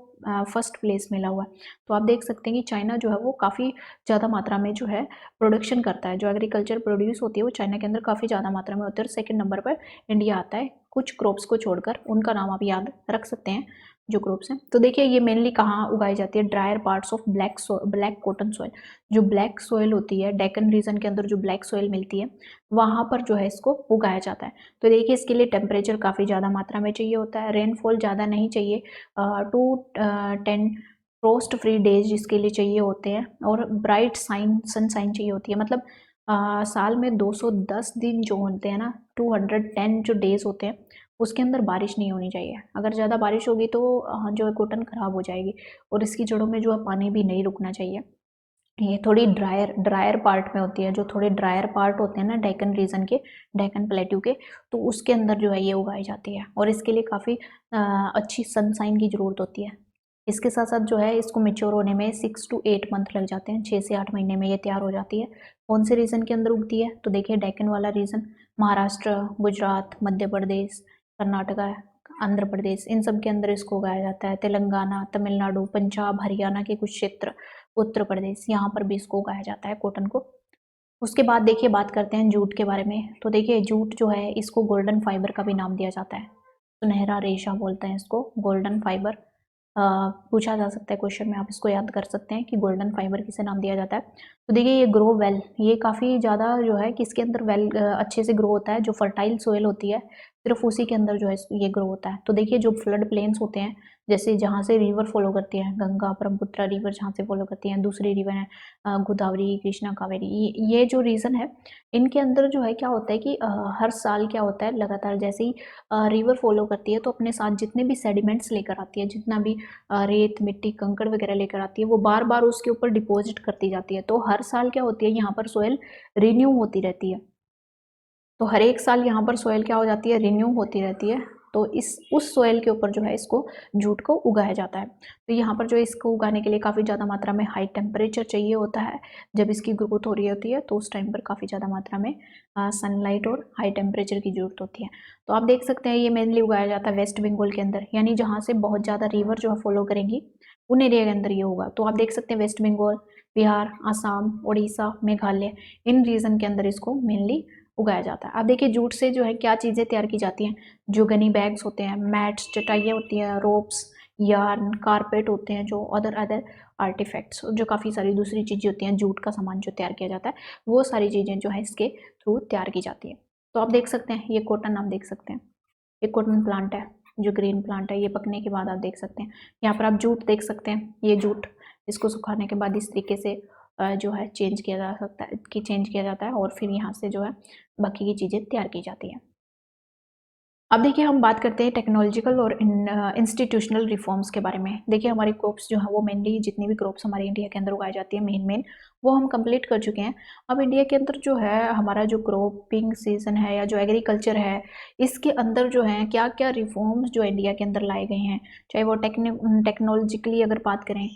फर्स्ट प्लेस मिला हुआ है। तो आप देख सकते हैं कि चाइना जो है वो काफ़ी ज़्यादा मात्रा में जो है प्रोडक्शन करता है, जो एग्रीकल्चर प्रोड्यूस होती है वो चाइना के अंदर काफ़ी ज़्यादा मात्रा में होती है। और सेकंड नंबर पर इंडिया आता है, कुछ क्रॉप्स को छोड़कर, उनका नाम आप याद रख सकते हैं जो क्रॉप्स हैं। तो देखिए ये मेनली कहाँ उगाई जाती है, dryer parts of black cotton soil. जो ब्लैक सॉइल होती है डेक्कन रीजन के अंदर, जो ब्लैक सॉइल मिलती है वहाँ पर जो है इसको उगाया जाता है। तो देखिए इसके लिए टेम्परेचर काफ़ी ज़्यादा मात्रा में चाहिए होता है, रेनफॉल ज़्यादा नहीं चाहिए, 2-10 फ्रोस्ट फ्री डेज जिसके लिए चाहिए होते हैं, और ब्राइट सनशाइन चाहिए होती है। मतलब साल में 210 दिन जो होते हैं ना, 210 जो डेज होते हैं उसके अंदर बारिश नहीं होनी चाहिए। अगर ज़्यादा बारिश होगी तो जो है कॉटन ख़राब हो जाएगी, और इसकी जड़ों में जो है पानी भी नहीं रुकना चाहिए। ये थोड़ी ड्रायर पार्ट में होती है, जो थोड़े ड्रायर पार्ट होते हैं ना डेक्कन रीजन के, डेक्कन प्लेट्यू के, तो उसके अंदर जो है ये उगाई जाती है, और इसके लिए काफ़ी अच्छी सनशाइन की ज़रूरत होती है। इसके साथ साथ जो है इसको मेच्योर होने में 6 to 8 मंथ लग जाते हैं, 6 से 8 महीने में ये तैयार हो जाती है। कौन से रीजन के अंदर उगती है, तो देखिए डेक्कन वाला रीजन, महाराष्ट्र, गुजरात, मध्य प्रदेश, कर्नाटका, आंध्र प्रदेश, इन सब के अंदर इसको उगाया जाता है। तेलंगाना, तमिलनाडु, पंजाब, हरियाणा के कुछ क्षेत्र, उत्तर प्रदेश, यहाँ पर भी इसको उगाया जाता है कॉटन को। उसके बाद देखिए बात करते हैं जूट के बारे में। तो देखिए जूट जो है इसको गोल्डन फाइबर का भी नाम दिया जाता है, सुनहरा रेशा बोलते हैं इसको, गोल्डन फाइबर। पूछा जा सकता है क्वेश्चन में, आप इसको याद कर सकते हैं कि गोल्डन फाइबर किसे नाम दिया जाता है। तो देखिए ये ग्रो वेल, ये काफ़ी ज़्यादा जो है किसके अंदर वेल अच्छे से ग्रो होता है, जो फर्टाइल सोयल होती है, सिर्फ उसी के अंदर जो है ये ग्रो होता है। तो देखिए जो फ्लड प्लेन्स होते हैं, जैसे जहाँ से रिवर फॉलो करती है, गंगा ब्रह्मपुत्र रिवर जहाँ से फॉलो करती है, दूसरी रिवर है गोदावरी कृष्णा कावेरी, ये जो रीजन है इनके अंदर जो है क्या होता है कि हर साल क्या होता है, लगातार जैसे ही रिवर फॉलो करती है तो अपने साथ जितने भी सेडिमेंट्स लेकर आती है, जितना भी रेत मिट्टी कंकड़ वगैरह लेकर आती है, वो बार बार उसके ऊपर डिपॉजिट करती जाती है। तो हर साल क्या होती है, यहाँ पर सोयल रिन्यू होती रहती है। तो हर एक साल यहाँ पर सोयल क्या हो जाती है, रिन्यू होती रहती है। तो इस उस सोयल के ऊपर जो है इसको जूट को उगाया जाता है। तो यहाँ पर जो इसको उगाने के लिए काफ़ी ज़्यादा मात्रा में हाई टेम्परेचर चाहिए होता है। जब इसकी ग्रोथ हो रही होती है तो उस टाइम पर काफ़ी ज़्यादा मात्रा में सनलाइट और हाई टेम्परेचर की जरूरत होती है। तो आप देख सकते हैं ये मेनली उगाया जाता है वेस्ट बंगाल के अंदर, यानी जहाँ से बहुत ज़्यादा रिवर जो है फॉलो करेंगी उन एरिया के अंदर ये होगा। तो आप देख सकते हैं वेस्ट बंगाल, बिहार, आसाम, उड़ीसा, मेघालय, इन रीजन के अंदर इसको मेनली उगाया जाता है। अब देखिए जूट से जो है क्या चीज़ें तैयार की जाती हैं, जो गनी बैग्स होते हैं, मैट्स चटाइयाँ होती हैं, रोप्स, यार्न, कारपेट होते हैं, जो अदर अदर आर्टिफैक्ट्स, जो काफ़ी सारी दूसरी चीज़ें होती हैं, जूट का सामान जो तैयार किया जाता है, वो सारी चीज़ें जो है इसके थ्रू तैयार की जाती है। तो आप देख सकते हैं ये कॉटन आप देख सकते हैं, ये कॉटन प्लांट है, जो ग्रीन प्लांट है, ये पकने के बाद आप देख सकते हैं। यहाँ पर आप जूट देख सकते हैं, ये जूट इसको सुखाने के बाद इस तरीके से जो है चेंज किया जा सकता है कि चेंज किया जाता है और फिर यहाँ से जो है बाकी की चीज़ें तैयार की जाती हैं। अब देखिए हम बात करते हैं टेक्नोलॉजिकल और इंस्टीट्यूशनल रिफॉर्म्स के बारे में। देखिए हमारी क्रॉप्स जो है वो मेनली जितनी भी क्रॉप्स हमारे इंडिया के अंदर उगाई जाती है मेन वो हम कंप्लीट कर चुके हैं। अब इंडिया के अंदर जो है हमारा जो क्रॉपिंग सीजन है या जो एग्रीकल्चर है, इसके अंदर जो है क्या क्या रिफॉर्म्स जो इंडिया के अंदर लाए गए हैं, चाहे वो टेक्नोलॉजिकली अगर बात करें,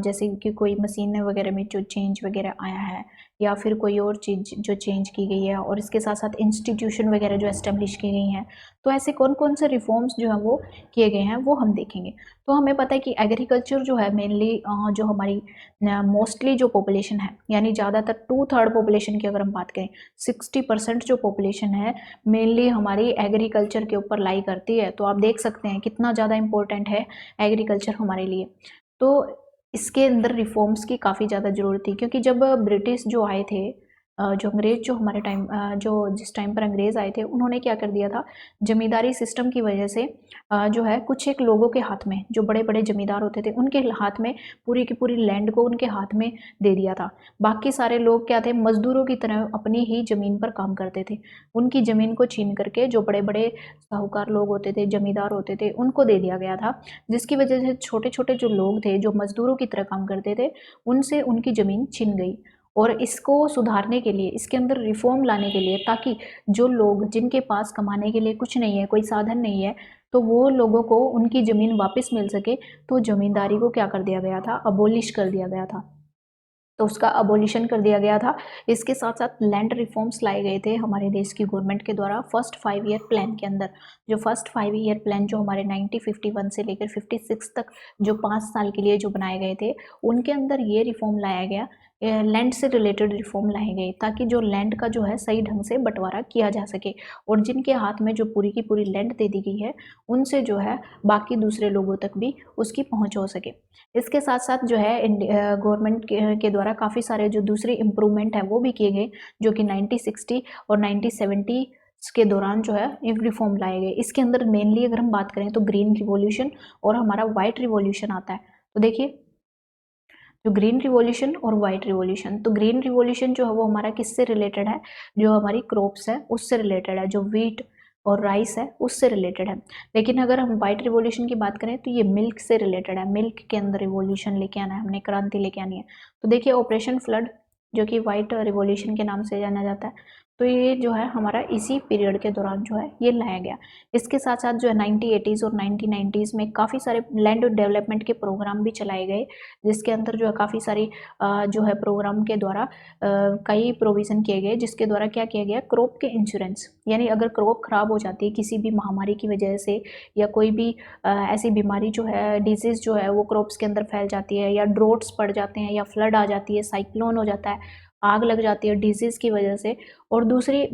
जैसे कि कोई मशीन वगैरह में जो चेंज वगैरह आया है, या फिर कोई और चीज़ जो चेंज की गई है, और इसके साथ साथ इंस्टीट्यूशन वगैरह जो एस्टेब्लिश की गई हैं। तो ऐसे कौन कौन से रिफॉर्म्स जो हैं वो किए गए हैं वो हम देखेंगे। तो हमें पता है कि एग्रीकल्चर जो है मेनली जो हमारी मोस्टली जो पॉपुलेशन है, यानी ज़्यादातर 2/3 पॉपुलेशन की अगर हम बात करें, 60% जो पॉपुलेशन है मेनली हमारी एग्रीकल्चर के ऊपर लाई करती है। तो आप देख सकते हैं कितना ज़्यादा इम्पोर्टेंट है एग्रीकल्चर हमारे लिए। तो इसके अंदर रिफॉर्म्स की काफ़ी ज़्यादा ज़रूरत थी, क्योंकि जब ब्रिटिश जो आए थे, जो अंग्रेज़ जो हमारे टाइम जो जिस टाइम पर अंग्रेज़ आए थे, उन्होंने क्या कर दिया था, जमींदारी सिस्टम की वजह से जो है कुछ एक लोगों के हाथ में, जो बड़े बड़े जमींदार होते थे उनके हाथ में पूरी की पूरी लैंड को उनके हाथ में दे दिया था। बाकी सारे लोग क्या थे, मजदूरों की तरह अपनी ही ज़मीन पर काम करते थे। उनकी ज़मीन को छीन करके जो बड़े बड़े साहूकार लोग होते थे, जमींदार होते थे, उनको दे दिया गया था, जिसकी वजह से छोटे छोटे जो लोग थे जो मजदूरों की तरह काम करते थे, उनसे उनकी ज़मीन छिन गई। और इसको सुधारने के लिए, इसके अंदर रिफॉर्म लाने के लिए, ताकि जो लोग जिनके पास कमाने के लिए कुछ नहीं है, कोई साधन नहीं है, तो वो लोगों को उनकी ज़मीन वापस मिल सके, तो ज़मींदारी को क्या कर दिया गया था, अबोलिश कर दिया गया था। तो उसका अबोलिशन कर दिया गया था। इसके साथ साथ लैंड रिफॉर्म्स लाए गए थे हमारे देश की गवर्नमेंट के द्वारा फर्स्ट 5 ईयर प्लान के अंदर। जो फर्स्ट 5 ईयर प्लान जो हमारे 1951 से लेकर 56 तक जो 5 साल के लिए जो बनाए गए थे, उनके अंदर ये रिफॉर्म लाया गया, लैंड से रिलेटेड रिफॉर्म लाए गए, ताकि जो लैंड का जो है सही ढंग से बंटवारा किया जा सके, और जिनके हाथ में जो पूरी की पूरी लैंड दे दी गई है, उनसे जो है बाकी दूसरे लोगों तक भी उसकी पहुंच हो सके। इसके साथ साथ जो है गवर्नमेंट के द्वारा काफ़ी सारे जो दूसरे इम्प्रूवमेंट हैं वो भी किए गए, जो कि 1960 और 1970 के दौरान जो है एक रिफॉर्म लाए गए। इसके अंदर मेनली अगर हम बात करें तो ग्रीन रिवॉल्यूशन और हमारा वाइट रिवॉल्यूशन आता है। तो देखिए जो ग्रीन रिवॉल्यूशन और वाइट रिवॉल्यूशन, तो ग्रीन रिवॉल्यूशन जो है वो हमारा किससे रिलेटेड है, जो हमारी क्रॉप्स है उससे रिलेटेड है, जो वीट और राइस है उससे रिलेटेड है। लेकिन अगर हम वाइट रिवॉल्यूशन की बात करें तो ये मिल्क से रिलेटेड है, मिल्क के अंदर रिवॉल्यूशन लेके आना है, हमने क्रांति लेके आनी है। तो देखिए ऑपरेशन फ्लड, जो कि वाइट रिवॉल्यूशन के नाम से जाना जाता है, तो ये जो है हमारा इसी पीरियड के दौरान जो है ये लाया गया। इसके साथ साथ जो है 1980s और 1990s में काफ़ी सारे लैंड डेवलपमेंट के प्रोग्राम भी चलाए गए, जिसके अंदर जो है काफ़ी सारी जो है प्रोग्राम के द्वारा कई प्रोविज़न किए गए, जिसके द्वारा क्या किया गया, क्रॉप के इंश्योरेंस, यानी अगर क्रॉप खराब हो जाती है किसी भी महामारी की वजह से, या कोई भी ऐसी बीमारी जो है, डिजीज़ जो है वो क्रॉप्स के अंदर फैल जाती है, या ड्रोट्स पड़ जाते हैं, या फ्लड आ जाती है, साइक्लोन हो जाता है, आग लग जाती है डिजीज़ की वजह से, और दूसरी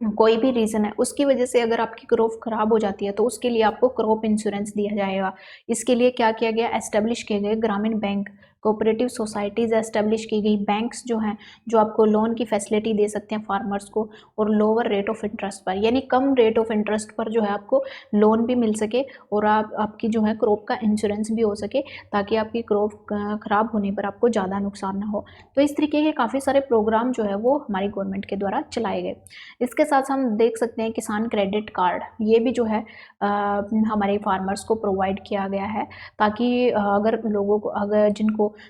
कोई भी रीज़न है उसकी वजह से अगर आपकी क्रॉप खराब हो जाती है, तो उसके लिए आपको क्रॉप इंश्योरेंस दिया जाएगा। इसके लिए क्या किया गया, एस्टेब्लिश किए गए ग्रामीण बैंक, कोऑपरेटिव सोसाइटीज़ एस्टेब्लिश की गई, बैंक्स जो हैं जो आपको लोन की फैसिलिटी दे सकते हैं फार्मर्स को, और लोअर रेट ऑफ इंटरेस्ट पर, यानी कम रेट ऑफ इंटरेस्ट पर जो है आपको लोन भी मिल सके और आपकी जो है क्रॉप का इंश्योरेंस भी हो सके, ताकि आपकी क्रॉप खराब होने पर आपको ज़्यादा नुकसान ना हो। तो इस तरीके के काफ़ी सारे प्रोग्राम जो है वो हमारी गवर्नमेंट के द्वारा चलाए गए। इसके साथ हम देख सकते हैं किसान क्रेडिट कार्ड, ये भी जो है हमारे फार्मर्स को प्रोवाइड किया गया है, ताकि अगर लोगों को, अगर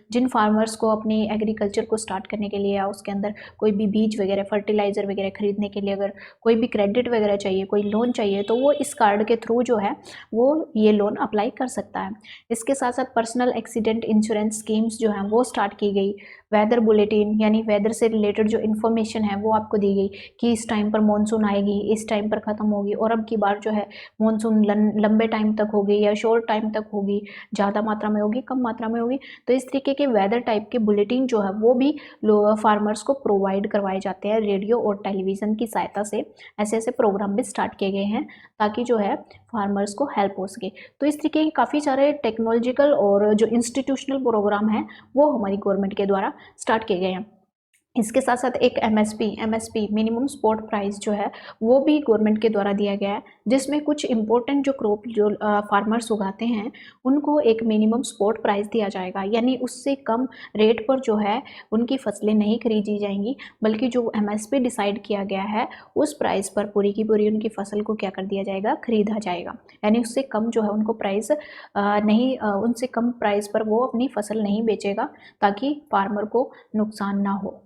जिन फार्मर्स को अपनी एग्रीकल्चर को स्टार्ट करने के लिए या उसके अंदर कोई भी बीज वगैरह, फर्टिलाइज़र वगैरह खरीदने के लिए अगर कोई भी क्रेडिट वगैरह चाहिए, कोई लोन चाहिए, तो वो इस कार्ड के थ्रू जो है वो ये लोन अप्लाई कर सकता है। इसके साथ साथ पर्सनल एक्सीडेंट इंश्योरेंस स्कीम्स जो हैं वो स्टार्ट की गई। वेदर बुलेटिन, यानी वेदर से रिलेटेड जो इन्फॉर्मेशन है वो आपको दी गई कि इस टाइम पर मानसून आएगी, इस टाइम पर ख़त्म होगी, और अब की बार जो है मानसून लंबे टाइम तक होगी या शॉर्ट टाइम तक होगी, ज़्यादा मात्रा में होगी, कम मात्रा में होगी। तो इस तरीके के वेदर टाइप के बुलेटिन जो है वो भी फार्मर्स को प्रोवाइड करवाए जाते हैं रेडियो और टेलीविज़न की सहायता से। ऐसे ऐसे प्रोग्राम भी स्टार्ट किए गए हैं ताकि जो है फार्मर्स को हेल्प हो सके। तो इस तरीके के काफ़ी सारे टेक्नोलॉजिकल और जो इंस्टीट्यूशनल प्रोग्राम हैं वो हमारी गवर्नमेंट के द्वारा स्टार्ट किए गए हैं। इसके साथ साथ एक एमएसपी मिनिमम सपोर्ट प्राइस जो है वो भी गवर्नमेंट के द्वारा दिया गया है, जिसमें कुछ इंपॉर्टेंट जो क्रॉप जो फार्मर्स उगाते हैं उनको एक मिनिमम सपोर्ट प्राइस दिया जाएगा, यानी उससे कम रेट पर जो है उनकी फसलें नहीं खरीदी जाएंगी, बल्कि जो एमएसपी डिसाइड किया गया है उस प्राइस पर पूरी की पूरी उनकी फसल को क्या कर दिया जाएगा, खरीदा जाएगा। यानी उससे कम जो है उनको प्राइस नहीं, उनसे कम प्राइस पर वो अपनी फसल नहीं बेचेगा, ताकि फार्मर को नुकसान ना हो।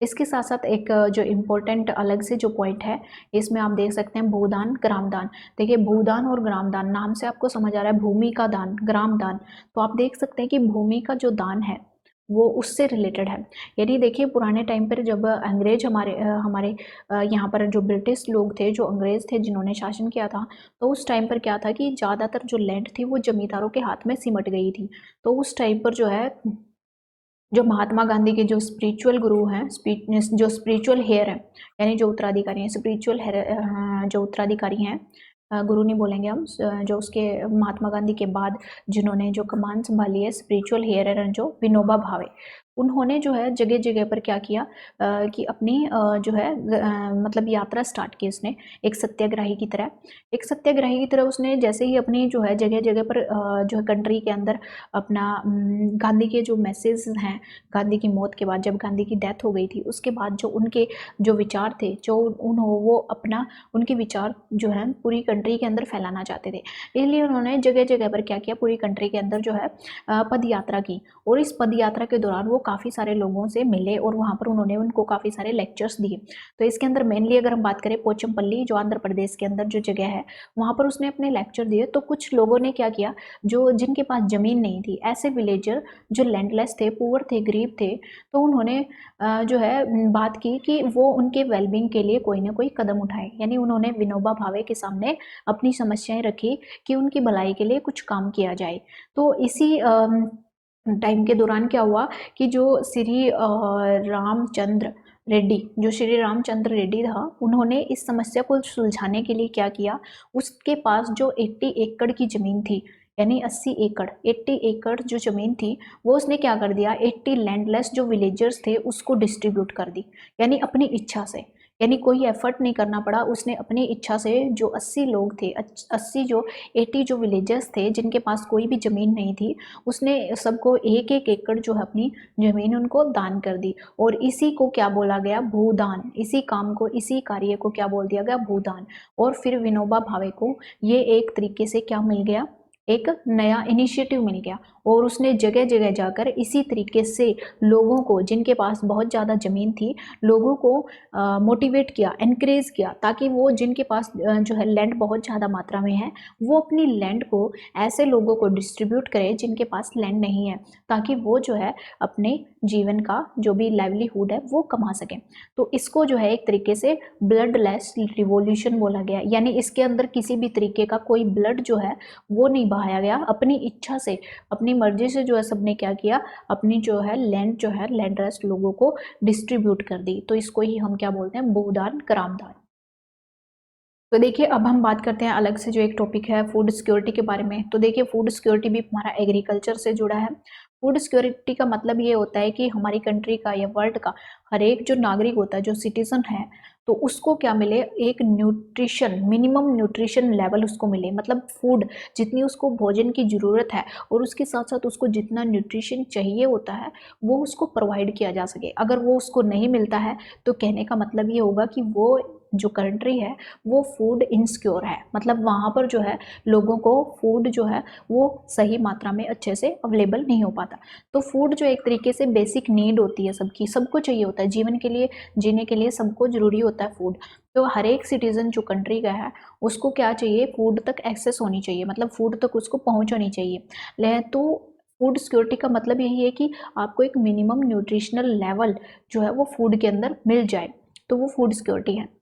इसके साथ साथ एक जो इम्पोर्टेंट अलग से जो पॉइंट है, इसमें आप देख सकते हैं भूदान, ग्रामदान। देखिए भूदान और ग्रामदान, नाम से आपको समझ आ रहा है भूमि का दान, ग्रामदान। तो आप देख सकते हैं कि भूमि का जो दान है वो उससे रिलेटेड है। यानी देखिए पुराने टाइम पर जब अंग्रेज हमारे यहाँ पर जो ब्रिटिश लोग थे, जो अंग्रेज थे जिन्होंने शासन किया था, तो उस टाइम पर क्या था कि ज़्यादातर जो लैंड थी वो जमींदारों के हाथ में सिमट गई थी। तो उस टाइम पर जो है, जो महात्मा गांधी के जो स्पिरिचुअल गुरु हैं, जो स्पिरिचुअल हेयर हैं, यानी जो उत्तराधिकारी हैं, स्पिरिचुअल हेयर जो उत्तराधिकारी हैं, गुरु नहीं बोलेंगे हम, जो उसके महात्मा गांधी के बाद जिन्होंने जो कमान संभाली है, स्पिरिचुअल हेयर हैं जो विनोबा भावे, उन्होंने जो है जगह जगह पर क्या किया कि अपनी जो है मतलब यात्रा स्टार्ट की उसने, एक सत्याग्रही की तरह। एक सत्याग्रही की तरह उसने जैसे ही अपनी जो है जगह जगह पर जो है कंट्री के अंदर अपना गांधी के जो मैसेज हैं, गांधी की मौत के बाद, जब गांधी की डेथ हो गई थी, उसके बाद जो उनके जो विचार थे, जो वो अपना उनके विचार जो है पूरी कंट्री के अंदर फैलाना चाहते थे। इसलिए उन्होंने जगह जगह पर क्या किया, पूरी कंट्री के अंदर जो है पद यात्रा की, और इस पद यात्रा के दौरान वो काफ़ी सारे लोगों से मिले और वहाँ पर उन्होंने उनको काफ़ी सारे लेक्चर्स दिए। तो इसके अंदर मेनली अगर हम बात करें पोचमपल्ली, जो आंध्र प्रदेश के अंदर जो जगह है, वहाँ पर उसने अपने लेक्चर दिए। तो कुछ लोगों ने क्या किया, जो जिनके पास ज़मीन नहीं थी, ऐसे विलेजर जो लैंडलेस थे, पुअर थे, गरीब थे, तो उन्होंने जो है बात की कि वो उनके वेलबींग के लिए कोई ना कोई कदम उठाए। यानी उन्होंने विनोबा भावे के सामने अपनी समस्याएं रखी कि उनकी भलाई के लिए कुछ काम किया जाए। तो इसी टाइम के दौरान क्या हुआ कि जो श्री रामचंद्र रेड्डी, जो श्री रामचंद्र रेड्डी था, उन्होंने इस समस्या को सुलझाने के लिए क्या किया, उसके पास जो 80 एकड़ की ज़मीन थी, यानी 80 एकड़ जो ज़मीन थी, वो उसने क्या कर दिया, 80 लैंडलेस जो विलेजर्स थे उसको डिस्ट्रीब्यूट कर दी। यानी अपनी इच्छा से, यानी कोई एफर्ट नहीं करना पड़ा, उसने अपनी इच्छा से जो 80 लोग थे, 80 जो विलेजर्स थे जिनके पास कोई भी ज़मीन नहीं थी, उसने सबको एक एक एकड़ जो है अपनी ज़मीन उनको दान कर दी। और इसी को क्या बोला गया, भूदान। इसी काम को, इसी कार्य को क्या बोल दिया गया, भूदान। और फिर विनोबा भावे को ये एक तरीके से क्या मिल गया, एक नया इनिशिएटिव मिल गया, और उसने जगह जगह जाकर इसी तरीके से लोगों को, जिनके पास बहुत ज़्यादा ज़मीन थी, लोगों को मोटिवेट किया, एनकरेज किया, ताकि वो जिनके पास जो है लैंड बहुत ज़्यादा मात्रा में है, वो अपनी लैंड को ऐसे लोगों को डिस्ट्रीब्यूट करें जिनके पास लैंड नहीं है, ताकि वो जो है अपने जीवन का जो भी लाइवलीहुड है वो कमा सकें। तो इसको जो है एक तरीके से ब्लड लेस रिवॉल्यूशन बोला गया। यानी इसके अंदर किसी भी तरीके का कोई ब्लड जो है वो नहीं बहाया गया, अपनी इच्छा से, अपनी मर्जी से जो है सबने क्या किया, अपनी जो है लैंड रेस्ट लोगों को डिस्ट्रीब्यूट कर दी। तो इसको ही हम क्या बोलते हैं, भूदान, ग्रामदान। तो देखिए अब हम बात करते हैं अलग से जो एक टॉपिक है फूड सिक्योरिटी के बारे में। तो देखिए फूड सिक्योरिटी भी हमारा एग्रीकल्चर से जुड़ा है। फूड सिक्योरिटी का मतलब ये होता है कि हमारी कंट्री का या वर्ल्ड का हर एक जो नागरिक होता है, जो सिटीजन है, तो उसको क्या मिले, एक न्यूट्रिशन, मिनिमम न्यूट्रिशन लेवल उसको मिले, मतलब फूड जितनी उसको भोजन की ज़रूरत है और उसके साथ साथ उसको जितना न्यूट्रिशन चाहिए होता है वो उसको प्रोवाइड किया जा सके। अगर वो उसको नहीं मिलता है तो कहने का मतलब ये होगा कि वो जो कंट्री है वो फूड इनसिक्योर है, मतलब वहाँ पर जो है लोगों को फूड जो है वो सही मात्रा में अच्छे से अवेलेबल नहीं हो पाता। तो फूड जो एक तरीके से बेसिक नीड होती है सबकी, सबको चाहिए होता है जीवन के लिए, जीने के लिए सबको ज़रूरी होता है फूड। तो हर एक सिटीज़न जो कंट्री का है उसको क्या चाहिए, फूड तक एक्सेस होनी चाहिए, मतलब फूड तक उसको पहुँच होनी चाहिए। ले तो फूड सिक्योरिटी का मतलब यही है कि आपको एक मिनिमम न्यूट्रिशनल लेवल जो है वो फूड के अंदर मिल जाए, तो वो फूड सिक्योरिटी है।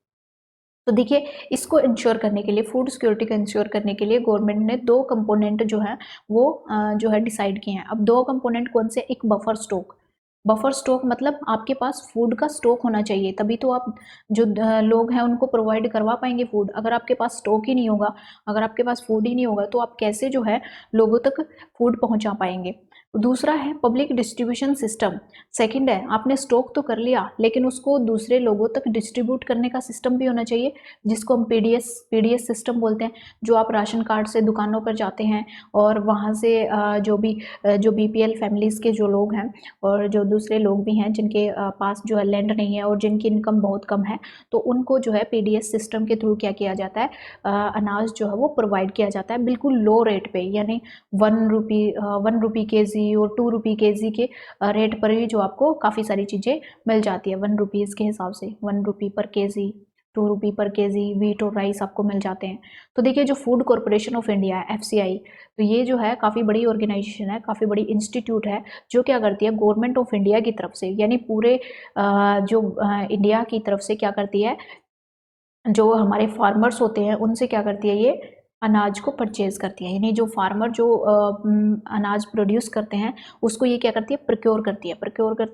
तो देखिए, इसको इंश्योर करने के लिए, फूड सिक्योरिटी को इंश्योर करने के लिए गवर्नमेंट ने 2 कंपोनेंट जो है वो जो है डिसाइड किए हैं। अब 2 कंपोनेंट कौन से, एक बफर स्टॉक। बफर स्टॉक मतलब आपके पास फूड का स्टॉक होना चाहिए, तभी तो आप जो लोग हैं उनको प्रोवाइड करवा पाएंगे फूड। अगर आपके पास स्टॉक ही नहीं होगा, अगर आपके पास फूड ही नहीं होगा, तो आप कैसे जो है लोगों तक फूड पहुंचा पाएंगे। दूसरा है पब्लिक डिस्ट्रीब्यूशन सिस्टम। सेकंड है, आपने स्टॉक तो कर लिया लेकिन उसको दूसरे लोगों तक डिस्ट्रीब्यूट करने का सिस्टम भी होना चाहिए, जिसको हम पीडीएस सिस्टम बोलते हैं। जो आप राशन कार्ड से दुकानों पर जाते हैं और वहाँ से जो बीपीएल फैमिलीज़ के जो लोग हैं और जो दूसरे लोग भी हैं जिनके पास जो है लैंड नहीं है और जिनकी इनकम बहुत कम है, तो उनको जो है पीडीएस सिस्टम के थ्रू क्या किया जाता है, अनाज जो है वो प्रोवाइड किया जाता है बिल्कुल लो रेट पे, यानी 1 रुपी केजी और 2 रुपी केजी के रेट पर ही जो आपको काफ़ी सारी चीज़ें मिल जाती है। 1 रुपीज़ के हिसाब से 1 रुपी पर केजी, 2 रुपी पर केजी वीट और राइस आपको मिल जाते हैं। तो देखिए, जो फूड कॉरपोरेशन ऑफ इंडिया है, एफसीआई, तो ये जो है काफ़ी बड़ी ऑर्गेनाइजेशन है, काफ़ी बड़ी इंस्टीट्यूट है, जो क्या करती है गवर्नमेंट ऑफ इंडिया की तरफ से, यानी पूरे इंडिया की तरफ से क्या करती है, जो हमारे फार्मर्स होते हैं उनसे क्या करती है, ये अनाज को परचेज करती है। यानी जो फार्मर जो अनाज प्रोड्यूस करते हैं उसको ये क्या करती है, प्रोक्योर करती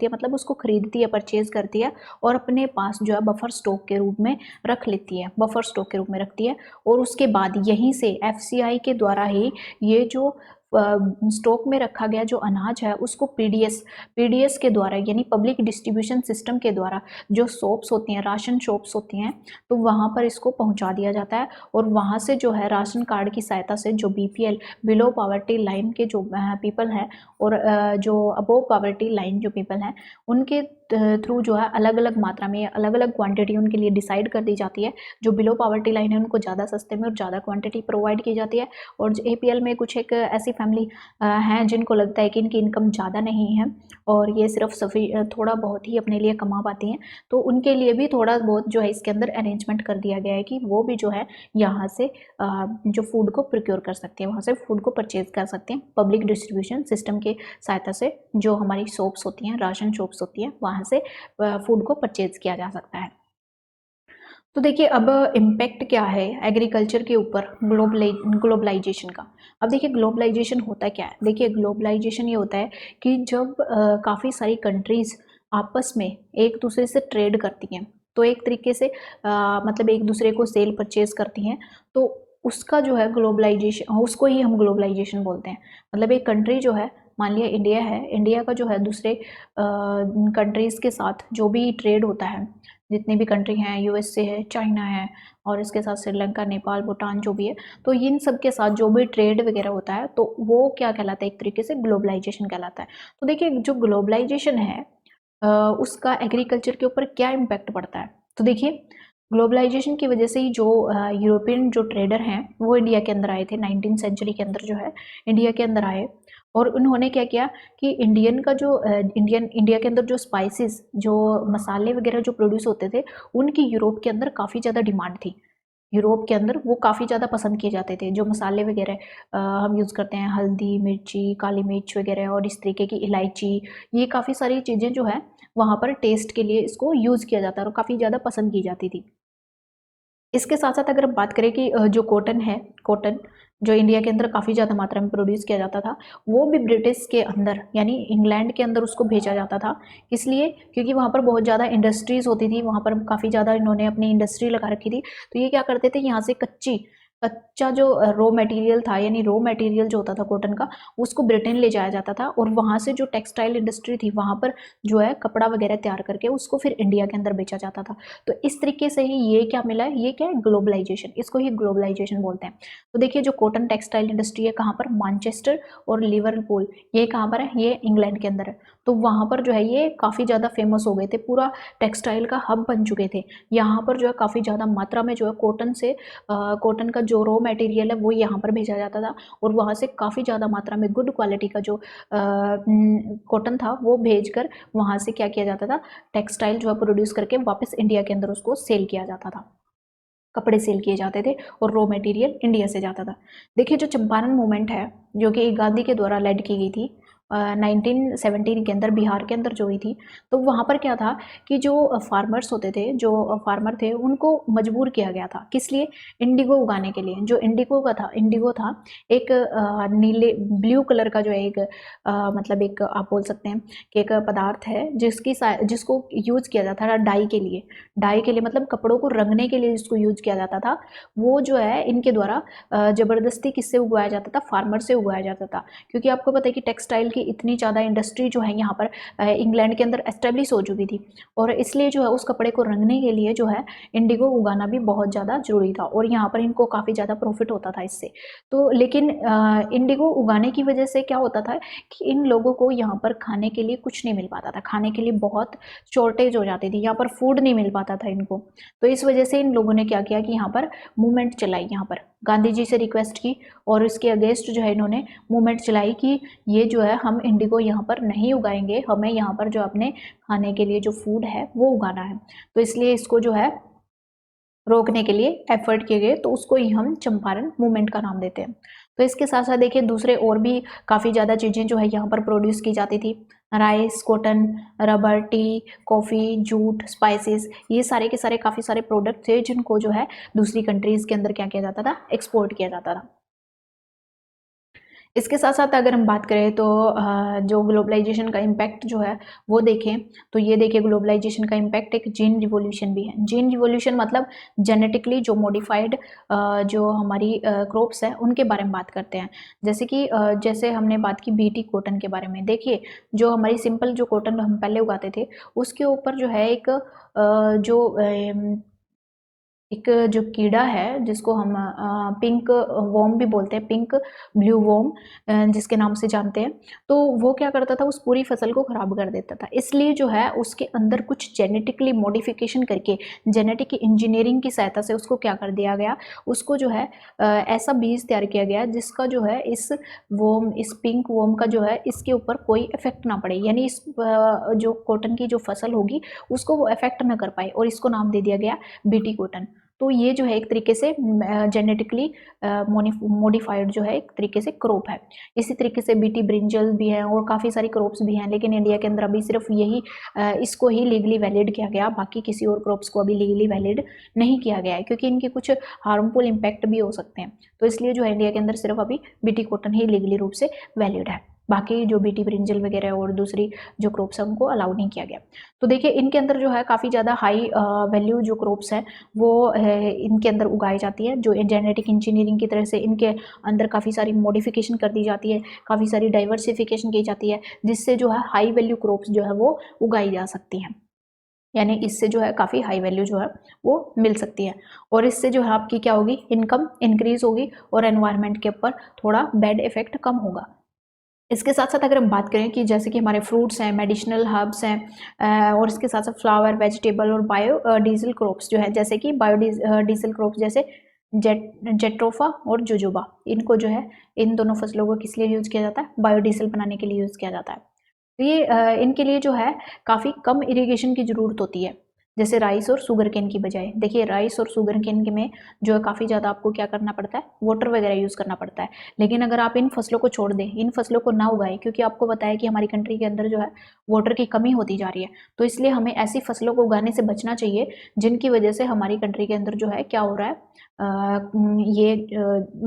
है मतलब उसको खरीदती है, परचेज करती है और अपने पास जो है बफर स्टॉक के रूप में रख लेती है, बफर स्टॉक के रूप में रखती है। और उसके बाद यहीं से एफसीआई के द्वारा ही ये जो स्टॉक में रखा गया जो अनाज है उसको पीडीएस के द्वारा, यानी पब्लिक डिस्ट्रीब्यूशन सिस्टम के द्वारा, जो शॉप्स होती हैं, राशन शॉप्स होती हैं, तो वहाँ पर इसको पहुँचा दिया जाता है। और वहाँ से जो है राशन कार्ड की सहायता से जो बीपीएल, बिलो पॉवर्टी लाइन के जो पीपल हैं और जो अबोव पॉवर्टी लाइन जो पीपल हैं, उनके थ्रू जो है अलग अलग मात्रा में, अलग अलग क्वांटिटी उनके लिए डिसाइड कर दी जाती है। जो बिलो पॉवर्टी लाइन है उनको ज़्यादा सस्ते में और ज़्यादा क्वांटिटी प्रोवाइड की जाती है। और जो एपीएल में कुछ एक ऐसी फैमिली हैं जिनको लगता है कि इनकी इनकम ज़्यादा नहीं है और ये सिर्फ थोड़ा बहुत ही अपने लिए कमा पाती हैं, तो उनके लिए भी थोड़ा बहुत जो है इसके अंदर अरेंजमेंट कर दिया गया है कि वो भी जो है यहाँ से जो फूड को प्रोक्योर कर सकते हैं, वहाँ से फूड को परचेज कर सकते हैं पब्लिक डिस्ट्रीब्यूशन सिस्टम के सहायता से। जो हमारी शॉप्स होती हैं, राशन शॉप्स होती हैं, वहाँ से फूड को परचेज किया जा सकता है। तो देखिए, अब इम्पैक्ट क्या है एग्रीकल्चर के ऊपर ग्लोबलाइजेशन का। अब देखिए, ग्लोबलाइजेशन होता क्या है, देखिए ग्लोबलाइजेशन ये होता है कि जब काफ़ी सारी कंट्रीज़ आपस में एक दूसरे से ट्रेड करती हैं, तो एक तरीके से मतलब एक दूसरे को सेल परचेज करती हैं, तो उसका जो है ग्लोबलाइजेशन, उसको ही हम ग्लोबलाइजेशन बोलते हैं। मतलब एक कंट्री जो है, मान लिया इंडिया है, इंडिया का जो है दूसरे कंट्रीज़ के साथ जो भी ट्रेड होता है, जितनी भी कंट्री हैं, यूएसए है, चाइना है और इसके साथ श्रीलंका, नेपाल, भूटान जो भी है, तो इन सब के साथ जो भी ट्रेड वगैरह होता है तो वो क्या कहलाता है, एक तरीके से ग्लोबलाइजेशन कहलाता है। तो देखिए, जो ग्लोबलाइजेशन है उसका एग्रीकल्चर के ऊपर क्या इम्पैक्ट पड़ता है। तो देखिए, ग्लोबलाइजेशन की वजह से ही जो यूरोपियन जो ट्रेडर हैं वो इंडिया के अंदर आए थे, 19वीं सेंचुरी के अंदर जो है इंडिया के अंदर आए। और उन्होंने क्या किया कि इंडिया के अंदर जो स्पाइसेस, जो मसाले वगैरह जो प्रोड्यूस होते थे, उनकी यूरोप के अंदर काफ़ी ज़्यादा डिमांड थी। यूरोप के अंदर वो काफ़ी ज़्यादा पसंद किए जाते थे, जो मसाले वगैरह हम यूज़ करते हैं, हल्दी, मिर्ची, काली मिर्च वगैरह और इस तरीके की इलायची, ये काफ़ी सारी चीज़ें जो है वहाँ पर टेस्ट के लिए इसको यूज़ किया जाता है और काफ़ी ज़्यादा पसंद की जाती थी। इसके साथ साथ अगर हम बात करें कि जो कॉटन है, कॉटन जो इंडिया के अंदर काफ़ी ज़्यादा मात्रा में प्रोड्यूस किया जाता था, वो भी ब्रिटिश के अंदर यानी इंग्लैंड के अंदर उसको भेजा जाता था। इसलिए क्योंकि वहाँ पर बहुत ज़्यादा इंडस्ट्रीज़ होती थी, वहाँ पर काफ़ी ज़्यादा इन्होंने अपनी इंडस्ट्री लगा रखी थी, तो ये क्या करते थे, यहाँ से कच्ची कच्चा जो रॉ मटेरियल था, यानी रॉ मटेरियल जो होता था कॉटन का, उसको ब्रिटेन ले जाया जाता था और वहाँ से जो टेक्सटाइल इंडस्ट्री थी वहाँ पर जो है कपड़ा वगैरह तैयार करके उसको फिर इंडिया के अंदर बेचा जाता था। तो इस तरीके से ही ये क्या मिला है, ये क्या है, ग्लोबलाइजेशन, इसको ही ग्लोबलाइजेशन बोलते हैं। तो देखिए जो कॉटन टेक्सटाइल इंडस्ट्री है कहाँ पर, मैनचेस्टर और लिवरपूल, ये कहाँ पर है, ये इंग्लैंड के अंदर है। तो वहाँ पर जो है ये काफ़ी ज़्यादा फेमस हो गए थे, पूरा टेक्सटाइल का हब बन चुके थे। यहाँ पर जो है काफ़ी ज़्यादा मात्रा में जो है कॉटन का जो रॉ मटेरियल है वो यहाँ पर भेजा जाता था और वहाँ से काफ़ी ज़्यादा मात्रा में गुड क्वालिटी का जो कॉटन था वो भेजकर वहाँ से क्या किया जाता था, टेक्सटाइल जो है प्रोड्यूस करके वापस इंडिया के अंदर उसको सेल किया जाता था, कपड़े सेल किए जाते थे और रॉ मटेरियल इंडिया से जाता था। देखिए जो चंपारण मूवमेंट है जो कि गांधी के द्वारा लेड की गई थी 1917 के अंदर बिहार के अंदर जो हुई थी, तो वहाँ पर क्या था कि जो फार्मर्स होते थे, जो फार्मर थे, उनको मजबूर किया गया था, किस लिए, इंडिगो उगाने के लिए। जो इंडिगो था एक नीले ब्लू कलर का जो है एक मतलब एक आप बोल सकते हैं कि एक पदार्थ है जिसको यूज़ किया जाता था डाई के लिए मतलब कपड़ों को रंगने के लिए जिसको यूज़ किया जाता था, वो जो है इनके द्वारा ज़बरदस्ती किससे उगाया जाता था, फार्मर से उगाया जाता था। क्योंकि आपको पता है कि टेक्सटाइल की इतनी ज़्यादा इंडस्ट्री जो है यहाँ पर इंग्लैंड के अंदर एस्टेब्लिश हो चुकी थी और इसलिए जो है उस कपड़े को रंगने के लिए जो है इंडिगो उगाना भी बहुत ज़्यादा ज़रूरी था और यहाँ पर इनको काफ़ी ज़्यादा प्रॉफिट होता था इससे। तो लेकिन इंडिगो उगाने की वजह से क्या होता था कि इन लोगों को यहाँ पर खाने के लिए कुछ नहीं मिल पाता था, खाने के लिए बहुत शॉर्टेज हो जाती थी, यहाँ पर फूड नहीं मिल पाता था इनको। तो इस वजह से इन लोगों ने क्या किया कि यहाँ पर मूवमेंट चलाई, यहाँ पर गांधी जी से रिक्वेस्ट की और इसके अगेंस्ट जो है इन्होंने मूवमेंट चलाई कि ये जो है हम इंडिगो यहाँ पर नहीं उगाएंगे, हमें यहाँ पर जो अपने खाने के लिए जो फूड है वो उगाना है। तो इसलिए इसको जो है रोकने के लिए एफर्ट किए गए, तो उसको ही हम चंपारण मूवमेंट का नाम देते हैं। तो इसके साथ साथ देखिए दूसरे और भी काफ़ी ज़्यादा चीज़ें जो है यहाँ पर प्रोड्यूस की जाती थी, rice, cotton, rubber, T, coffee, jute, spices, ये सारे के सारे काफ़ी सारे प्रोडक्ट थे जिनको जो है दूसरी कंट्रीज़ के अंदर क्या किया जाता था, एक्सपोर्ट किया जाता था। इसके साथ साथ अगर हम बात करें तो जो ग्लोबलाइजेशन का इम्पैक्ट जो है वो देखें तो ये देखिए ग्लोबलाइजेशन का इम्पैक्ट एक जीन रिवोल्यूशन भी है। जीन रिवोल्यूशन मतलब जेनेटिकली जो मॉडिफाइड जो हमारी क्रॉप्स है उनके बारे में बात करते हैं। जैसे कि जैसे हमने बात की बीटी कॉटन के बारे में, देखिए जो हमारी सिंपल जो कॉटन हम पहले उगाते थे उसके ऊपर जो है एक जो एक जो कीड़ा है जिसको हम पिंक वॉर्म भी बोलते हैं, पिंक ब्लू वॉर्म जिसके नाम से जानते हैं, तो वो क्या करता था, उस पूरी फसल को खराब कर देता था। इसलिए जो है उसके अंदर कुछ जेनेटिकली मॉडिफिकेशन करके जेनेटिक इंजीनियरिंग की सहायता से उसको क्या कर दिया गया, उसको जो है ऐसा बीज तैयार किया गया जिसका जो है इस वॉर्म, इस पिंक वॉर्म का जो है इसके ऊपर कोई इफेक्ट ना पड़े, यानी इस जो कॉटन की जो फसल होगी उसको वो इफेक्ट ना कर पाए, और इसको नाम दे दिया गया बीटी कॉटन। तो ये जो है एक तरीके से जेनेटिकली मॉडिफाइड जो है एक तरीके से क्रॉप है। इसी तरीके से बीटी ब्रिंजल भी है और काफ़ी सारी क्रॉप्स भी हैं, लेकिन इंडिया के अंदर अभी सिर्फ यही इसको ही लीगली वैलिड किया गया, बाकी किसी और क्रॉप्स को अभी लीगली वैलिड नहीं किया गया है क्योंकि इनके कुछ हार्मफुल इम्पैक्ट भी हो सकते हैं। तो इसलिए जो है इंडिया के अंदर सिर्फ अभी बीटी कॉटन ही लीगली रूप से वैलिड है, बाकी जो बीटी ब्रिंजल वगैरह और दूसरी जो क्रॉप्स है उनको अलाउ नहीं किया गया। तो देखिए इनके अंदर जो है काफ़ी ज़्यादा हाई वैल्यू जो क्रॉप्स है वो इनके अंदर उगाई जाती है, जो जेनेटिक इंजीनियरिंग की तरह से इनके अंदर काफ़ी सारी मॉडिफिकेशन कर दी जाती है, काफ़ी सारी डाइवर्सिफिकेशन की जाती है, जिससे जो है हाई वैल्यू क्रॉप्स जो है वो उगाई जा सकती हैं, यानी इससे जो है काफ़ी हाई वैल्यू जो है वो मिल सकती है, और इससे जो है आपकी क्या होगी, इनकम इंक्रीज होगी और एनवायरनमेंट के ऊपर थोड़ा बैड इफेक्ट कम होगा। इसके साथ साथ अगर हम बात करें कि जैसे कि हमारे फ्रूट्स हैं, मेडिसिनल हर्ब्स हैं, और इसके साथ साथ फ्लावर, वेजिटेबल और बायो डीजल क्रॉप्स जो है, जैसे कि डीजल क्रॉप्स जैसे जेट्रोफा और जोजोबा, इनको जो है इन दोनों फसलों को किस लिए यूज़ किया जाता है, बायोडीजल बनाने के लिए यूज़ किया जाता है। तो ये इनके लिए जो है काफ़ी कम इरिगेशन की ज़रूरत होती है, जैसे राइस और शुगर केन की बजाय। देखिए राइस और शुगर केन के में जो है काफ़ी ज़्यादा आपको क्या करना पड़ता है, वाटर वगैरह यूज़ करना पड़ता है। लेकिन अगर आप इन फसलों को छोड़ दें, इन फसलों को ना उगाएं, क्योंकि आपको बताया कि हमारी कंट्री के अंदर जो है वाटर की कमी होती जा रही है, तो इसलिए हमें ऐसी फसलों को उगाने से बचना चाहिए जिनकी वजह से हमारी कंट्री के अंदर जो है क्या हो रहा है, ये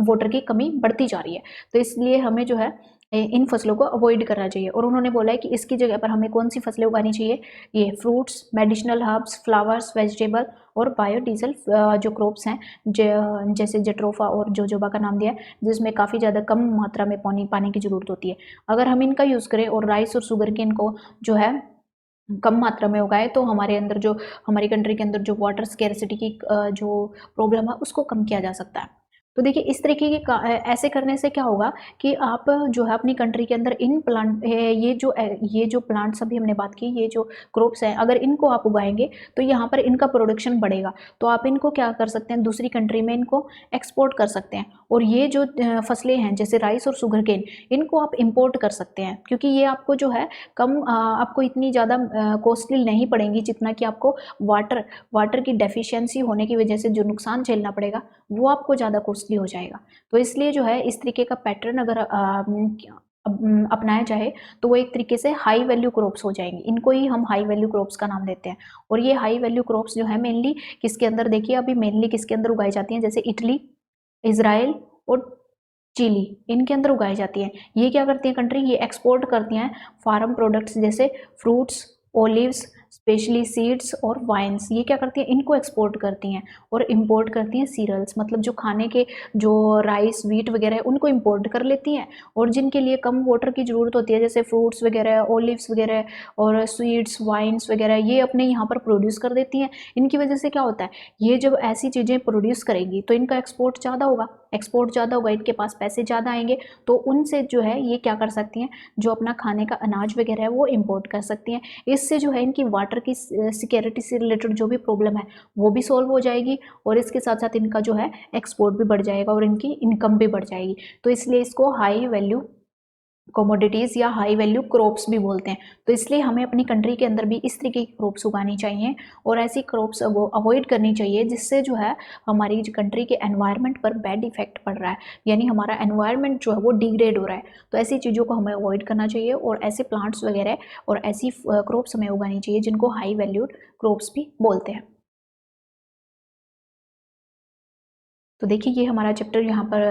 वाटर की कमी बढ़ती जा रही है। तो इसलिए हमें जो है इन फसलों को अवॉइड करना चाहिए। और उन्होंने बोला है कि इसकी जगह पर हमें कौन सी फसलें उगानी चाहिए, ये fruits, medicinal herbs, flowers, vegetable और बायोडीजल जो क्रॉप्स हैं, जैसे जट्रोफा और जोजोबा का नाम दिया है, जिसमें काफ़ी ज़्यादा कम मात्रा में पानी की ज़रूरत होती है। अगर हम इनका यूज़ करें और राइस और शुगर केन को जो है कम मात्रा में उगाए, तो हमारे अंदर जो हमारी कंट्री के अंदर जो वाटर स्केर्सिटी की जो प्रॉब्लम है उसको कम किया जा सकता है। तो देखिए इस तरीके के ऐसे करने से क्या होगा कि आप जो है अपनी कंट्री के अंदर इन प्लांट ये जो प्लांट्स अभी हमने बात की, ये जो क्रॉप्स हैं, अगर इनको आप उगाएंगे तो यहाँ पर इनका प्रोडक्शन बढ़ेगा, तो आप इनको क्या कर सकते हैं, दूसरी कंट्री में इनको एक्सपोर्ट कर सकते हैं। और ये जो फसलें हैं जैसे राइस और शुगर केन, इनको आप इम्पोर्ट कर सकते हैं, क्योंकि ये आपको जो है आपको इतनी ज़्यादा कॉस्टली नहीं पड़ेंगी जितना कि आपको वाटर की डेफिशिएंसी होने की वजह से जो नुकसान झेलना पड़ेगा वो आपको ज़्यादा कॉस्टली हो जाएगा। तो इसलिए जो है इस तरीके का पैटर्न अगर अपनाया जाए तो वो एक तरीके से हाई वैल्यू क्रॉप्स हो जाएंगे। इनको ही हम हाई वैल्यू क्रॉप्स का नाम देते हैं। और ये हाई वैल्यू क्रॉप्स जो है मेनली किसके अंदर, देखिए अभी मेनली किसके अंदर उगाई जाती हैं, जैसे इटली, इजराइल और चिली, इनके अंदर उगाई जाती हैं। ये क्या करती हैं कंट्री, ये एक्सपोर्ट करती हैं फार्म प्रोडक्ट्स जैसे फ्रूट्स, ओलिव्स, स्पेशली सीड्स और वाइन्स, ये क्या करती हैं, इनको एक्सपोर्ट करती हैं। और इंपोर्ट करती हैं सीरियल्स, मतलब जो खाने के जो राइस, व्हीट वगैरह है उनको इंपोर्ट कर लेती हैं। और जिनके लिए कम वाटर की ज़रूरत होती है जैसे फ्रूट्स वगैरह, ओलिव्स वगैरह और स्वीट्स, वाइन्स वगैरह, ये अपने यहाँ पर प्रोड्यूस कर देती हैं। इनकी वजह से क्या होता है, ये जब ऐसी चीज़ें प्रोड्यूस करेंगी तो इनका एक्सपोर्ट ज़्यादा होगा, इनके पास पैसे ज़्यादा आएंगे, तो उनसे जो है ये क्या कर सकती हैं, जो अपना खाने का अनाज वगैरह है वो इंपोर्ट कर सकती हैं। इससे जो है इनकी वाटर की सिक्योरिटी से रिलेटेड जो भी प्रॉब्लम है वो भी सॉल्व हो जाएगी, और इसके साथ साथ इनका जो है एक्सपोर्ट भी बढ़ जाएगा और इनकी इनकम भी बढ़ जाएगी। तो इसलिए इसको हाई वैल्यू कमोडिटीज़ या हाई वैल्यू क्रॉप्स भी बोलते हैं। तो इसलिए हमें अपनी कंट्री के अंदर भी इस तरीके की क्रॉप्स उगानी चाहिए और ऐसी क्रॉप्स अवॉइड करनी चाहिए जिससे जो है हमारी कंट्री के एनवायरनमेंट पर बैड इफेक्ट पड़ रहा है, यानी हमारा एनवायरनमेंट जो है वो डिग्रेड हो रहा है। तो ऐसी चीज़ों को हमें अवॉइड करना चाहिए और ऐसे प्लांट्स वगैरह और ऐसी क्रॉप्स हमें उगानी चाहिए जिनको हाई वैल्यूड क्रॉप्स भी बोलते हैं। तो देखिए ये हमारा चैप्टर यहाँ पर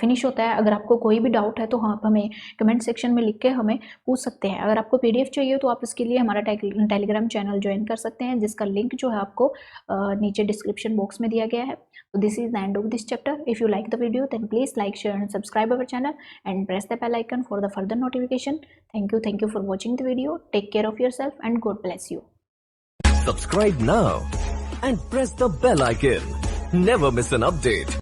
फिनिश होता है। अगर आपको कोई भी डाउट है तो आप हमें कमेंट सेक्शन में लिख के हमें पूछ सकते हैं। अगर आपको पीडीएफ चाहिए तो आप इसके लिए हमारा टेलीग्राम चैनल ज्वाइन कर सकते हैं, जिसका लिंक जो है आपको नीचे डिस्क्रिप्शन बॉक्स में दिया गया है। तो this is the end of this chapter. If you like the video then please like, share and subscribe our channel and press the bell icon for the further notification. Thank you for watching the video. Take care of yourself and God bless you.
Subscribe now and press the bell icon. Never miss an update.